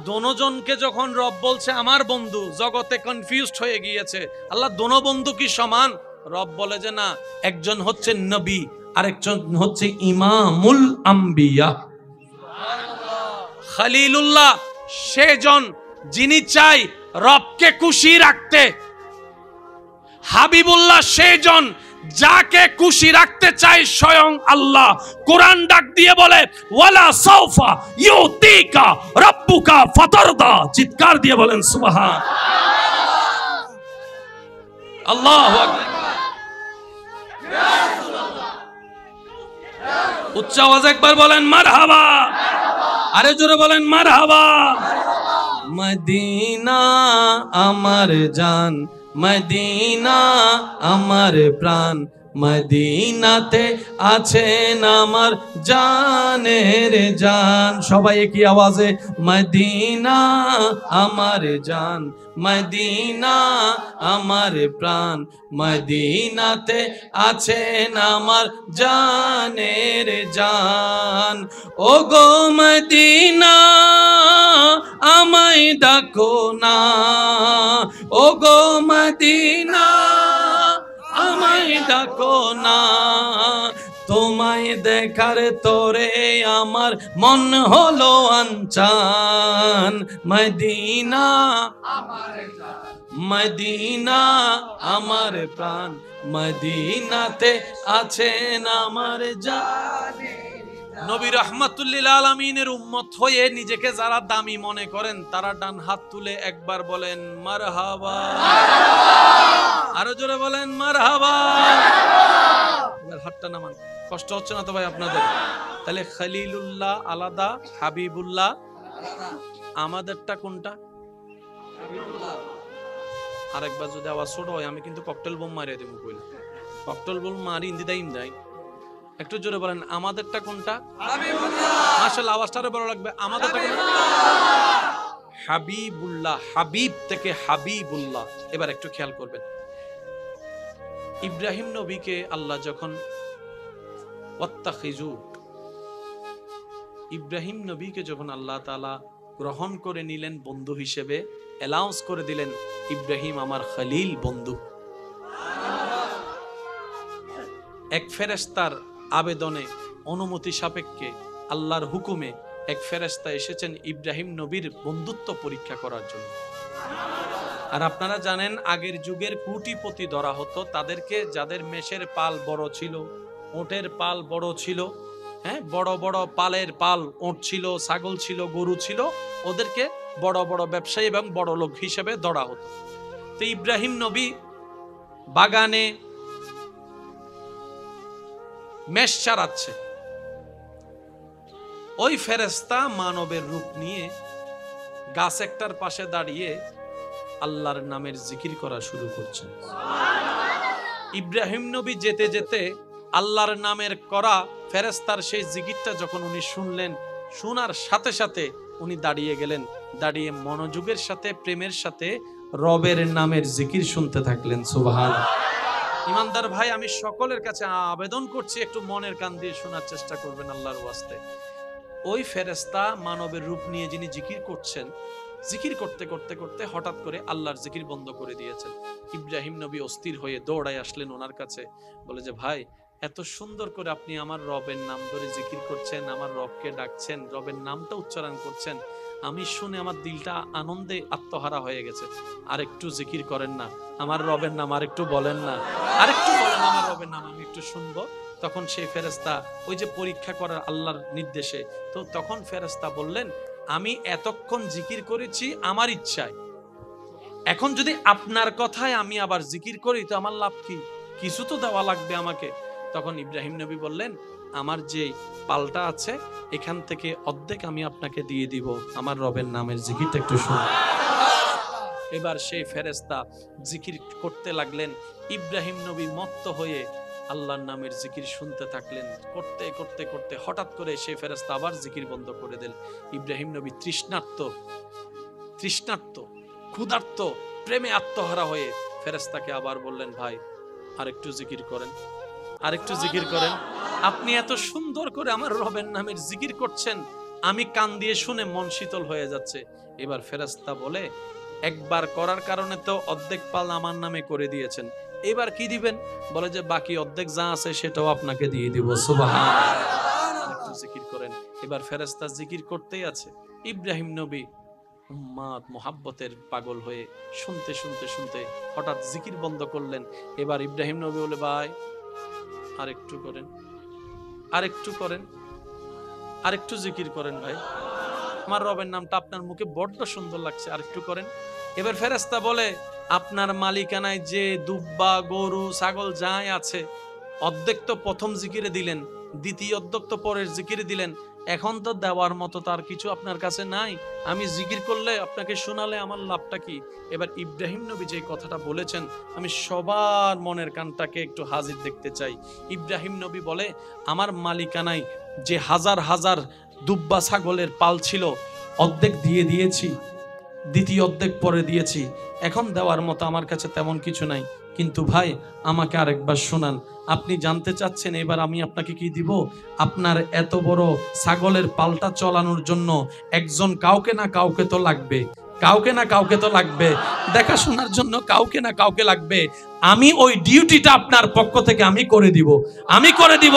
দোনোজনকে যখন রব বলছে আমার বন্ধু, জগতে কনফিউজড হয়ে গিয়েছে, আল্লাহ দোনো বন্ধু কি সমান? রব বলে যে না, একজন হচ্ছে নবী, আরেকজন হচ্ছে ইমামুল আম্বিয়া। খলিলুল্লাহ সেজন যিনি চাই রবকে খুশি রাখতে, হাবিবুল্লাহ সেজন যাকে খুশি রাখতে চাই স্বয়ং আল্লাহ। কোরআন ডাক দিয়ে বলে ওয়ালা সাউফা ইউতিকা রাব্বুকা ফাতারদা। চিৎকার দিয়ে বলেন সুবহান আল্লাহু আকবার। উচ্চ আওয়াজে একবার বলেন মারহাবা, আরে জোরে বলেন মারহাবা। মদিনা আমার জান, মদিনা আমার প্রাণ, মদিনাতে আছেন আমার জানের জান। সবাই কি আওয়াজে মদিনা আমার জান, মদিনা আমার প্রাণ, মদিনাতে আছেন আমার জানের জান। ও গো মদিনা আমায় ডাকো না, ও গো মদিনা আমায় ডাকো না, তোমায় দেখার তোরে আমার মন হলো আনচান। মদিনা মদিনা আমার প্রাণ, মদিনাতে আছেন আমার জান। নবী রাহমাতুল্লিল আলামিনের উম্মত হয়ে নিজেকে যারা দামি মনে করেন তারা ডান হাত তুলে একবার বলেন মারহাবা, আরো জোরে বলেন মারহাবা। এবার হাতটা নামান, কষ্ট হচ্ছে না তো ভাই আপনাদের? তাহলে খলিলুল্লাহ আলাদা, হাবিবুল্লাহ আমাদেরটা কোনটা? আরেকবার যদি আওয়াজ ছোট হয় আমি কিন্তু ককটেল বোম মারিয়ে দেবো। কইল ককটেল বোম মারি ইন্দি দাইম দেয়। একটু জোরে বলেন আমাদেরটা কোনটা? হাবিবুল্লাহ। মাশাআল্লাহ, আওয়াজটা আরো বড় লাগবে। আমাদেরটা কোনটা? হাবিবুল্লাহ। হাবিব থেকে হাবিবুল্লাহ। এবার একটু খেয়াল করবেন, ইব্রাহিম নবীকে আল্লাহ যখন ওয়াত্তাখিজু, ইব্রাহিম নবীকে যখন আল্লাহ তাআলা গ্রহণ করে নিলেন বন্ধু হিসেবে, অ্যালাউন্স করে দিলেন ইব্রাহিম আমার খলিল বন্ধু। এক ফেরেশতার আবেদনে, অনুমতি সাপেক্ষে, আল্লাহর হুকুমে এক ফেরেশতা এসেছেন ইব্রাহিম নবীর বন্ধুত্ব পরীক্ষা করার জন্য। আর আপনারা জানেন আগের যুগের কোটিপতি ধরা হতো তাদেরকে, যাদের মেষের পাল বড় ছিল, ওটের পাল বড় ছিল, হ্যাঁ বড় বড় পালের পাল ওট ছিল, ছাগল ছিল, গরু ছিল, ওদেরকে বড় বড় ব্যবসায়ী এবং বড় লোক হিসেবে ধরা হতো। তো ইব্রাহিম নবী বাগানে মেষ চারাচ্ছে, ওই ফেরেশতা মানবের রূপ নিয়ে গাছ একটার পাশে দাঁড়িয়ে আল্লাহর নামের জিকির করা শুরু করছেন। ইব্রাহিম নবী যেতে যেতে আল্লাহর নামের করা ফেরেশতার সেই জিকিরটা যখন উনি শুনলেন, শোনার সাথে সাথে উনি দাঁড়িয়ে গেলেন, দাঁড়িয়ে মনোযোগের সাথে, প্রেমের সাথে রবের নামের জিকির শুনতে থাকলেন। সুবহানাল্লাহ। ইমানদার ভাই, আমি সকলের কাছে আবেদন করছি একটু মনের কান দিয়ে শোনার চেষ্টা করবেন আল্লাহর ওয়াস্তে। ওই ফেরেশতা মানবের রূপ নিয়ে যিনি জিকির করছেন, জিকির করতে করতে করতে হঠাৎ করে আল্লাহর জিকির বন্ধ করে দিয়েছেন। ইব্রাহিম নবী অস্থির হয়ে দৌড়ায় আসলেন ওনার কাছে, বলে যে ভাই এত সুন্দর করে আপনি আমার রবের নাম ধরে জিকির করছেন, আমার রবকে ডাকছেন, রবের নামটা উচ্চারণ করছেন, আমি শুনে আমার দিলটা আনন্দে আত্মহারা হয়ে গেছে। আর একটু জিকির করেন না, আমার রবের নাম আর একটু বলেন না, আরেকটু বলেন আমার রবের নাম, আমি একটু শুনবো। তখন সেই ফেরেশতা ওই যে পরীক্ষা করার আল্লাহর নির্দেশে, তো তখন ফেরেশতা বললেন আমি এতক্ষণ জিকির করেছি আমার ইচ্ছায়, এখন যদি আপনার কথায় আমি আবার জিকির করি তো আমার লাভ কি? কিছু তো দেওয়া লাগবে আমাকে। তখন ইব্রাহিম নবী বললেন আমার যে পালটা আছে এখান থেকে অর্ধেক আমি আপনাকে দিয়ে দিব, আমার রবের নামের জিকিরটা একটু শুনুন। এবার সেই ফেরেশতা জিকির করতে লাগলেন। ইব্রাহিম নবী মত্ত হয়ে আল্লাহর নামের জিকির শুনতে থাকলেন। করতে করতে করতে হঠাৎ করে সেই ফেরেশতা আবার জিকির বন্ধ করে দিল। ইব্রাহিম নবী তৃষ্ণার্ত, ক্ষুধার্ত, প্রেমে আত্মহারা হয়ে ফেরেশতাকে আবার বললেন, ভাই আরেকটু জিকির করেন, আরেকটু জিকির করেন। আপনি এত সুন্দর করে আমার রবের নামের জিকির করছেন, আমি কান দিয়ে শুনে মন শীতল হয়ে যাচ্ছে। এবার ফেরেশতা বলে, একবার করার কারণে তো অর্ধেক পাল আমার নামে করে দিয়েছেন, এবার কি দিবেন? বলে যে বাকি অর্ধেক যা আছে সেটাও আপনাকে দিয়ে দিব। সুবহানাল্লাহ। একটু জিকির করেন। এবার ফেরেশতা জিকির করতেই আছে। ইব্রাহিম নবী উম্মাদ মোহাব্বতের পাগল হয়ে শুনতে শুনতে শুনতে হঠাৎ জিকির বন্ধ করলেন। এবার ইব্রাহিম নবী বলে, ভাই আরেকটু করেন, আরেকটু করেন, আরেকটু জিকির করেন ভাই, আমার রবের নামটা আপনার মুখে বড্ড সুন্দর লাগছে, আরেকটু করেন। এবার ফেরেশতা বলে, আপনার মালিকানায় যে দুব্বা গরু ছাগল যাই আছে, অর্ধেক তো প্রথম জিকিরে দিলেন, দ্বিতীয় অর্ধেক তো পরের জিকিরে দিলেন, এখন তো দেওয়ার মতো তার কিছু আপনার কাছে নাই, আমি জিকির করলে আপনাকে শোনালে আমার লাভটা কি? এবার ইব্রাহিম নবী যে কথাটা বলেছেন, আমি সবার মনের কানটাকে একটু হাজির দেখতে চাই। ইব্রাহিম নবী বলে, আমার মালিকানায় যে হাজার হাজার দুব্বা ছাগলের পাল ছিল, অর্ধেক দিয়ে দিয়েছি, দ্বিতীয় অর্ধেক পরে দিয়েছি, এখন দেওয়ার মতো আমার কাছে তেমন কিছু নাই। কিন্তু ভাই আমাকে আরেকবার শোনান, আপনি জানতে চাচ্ছেন এবার আমি আপনাকে কি দিব? আপনার এত বড় ছাগলের পালটা চালানোর জন্য একজন কাউকে না কাউকে তো লাগবে, কাউকে না কাউকে তো লাগবে, দেখাশোনার জন্য কাউকে না কাউকে লাগবে। আমি ওই ডিউটিটা আপনার পক্ষ থেকে আমি করে দিব, আমি করে দিব।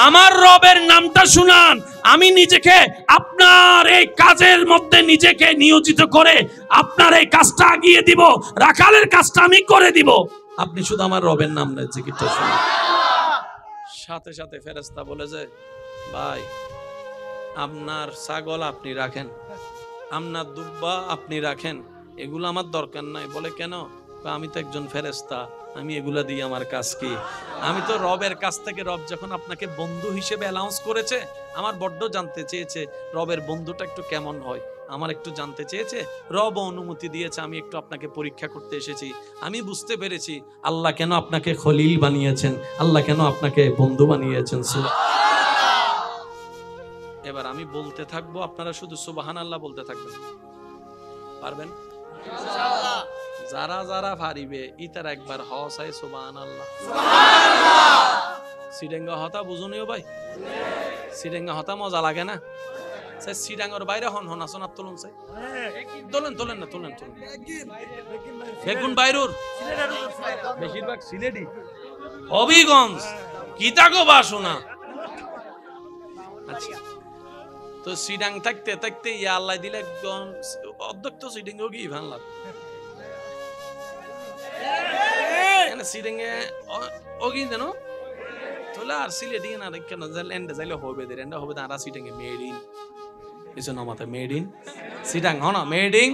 আমার রবের নামটা শুনান, আমি নিজেকে আপনার এই কাজের মধ্যে নিজেকে নিয়োজিত করে আপনার এই কাজটা এগিয়ে দিব, রাখালের কাজটা আমি করে দিব, আপনি শুধু আমার রবের নাম না জিকিরটা শুনুন। সাথে সাথে ফেরেশতা বলে যে, ভাই আপনার ছাগল আপনি রাখেন, আপনার দুব্বা আপনি রাখেন, এগুলো আমার দরকার নাই। বলে কেন? আমি তো একজন ফেরেশতা, আমি এগুলা দিয়ে আমার কাজ কি? আমি তো রবের কাছ থেকে, রব যখন আপনাকে বন্ধু হিসেবে অ্যালাউন্স করেছে, আমার বড্ড জানতে চেয়েছে রবের বন্ধুটা একটু কেমন হয়, আমার একটু জানতে চেয়েছে, রব অনুমতি দিয়েছে, আমি একটু আপনাকে পরীক্ষা করতে এসেছি। আমি বুঝতে পেরেছি আল্লাহ কেন আপনাকে খলিল বানিয়েছেন, আল্লাহ কেন আপনাকে বন্ধু বানিয়েছেন। এবার আমি বলতে থাকবো, আপনারা শুধু সুবহানাল্লাহ বলতে থাকবেন, পারবেন ইনশাআল্লাহ? যারা যারা পারিবে ইতার একবার হসাই সুবহানাল্লাহ সুবহানাল্লাহ। সিডেঙ্গা হতা বুঝুনিও ভাই, সিডেঙ্গা হতা মজা লাগে না? সে সিডাঙ্গর বাইরে হন হন আসন আর তুলুন, সাই তোলেন তোলেন না, তোলেন তোলেন। বেগুন বাইরুর বেশিরভাগ সিলেটি, হবিগঞ্জ, কিতাগো বাসনা। আচ্ছা, তো সিডাং থাকতে থাকতে ইয়া আল্লাহ দিলে একদম অধ্যক্ষ সিডিং ও কি ভাঙলা সিডিং এ ওগি জানো তোলা আর সিলেটি না কেন এন্ডে যাইলে হবে রে, এন্ডে হবে তারা সিডিং এ মেড ইন, কিছু না মাথা মেড ইন সিডাং হনা মেড ইন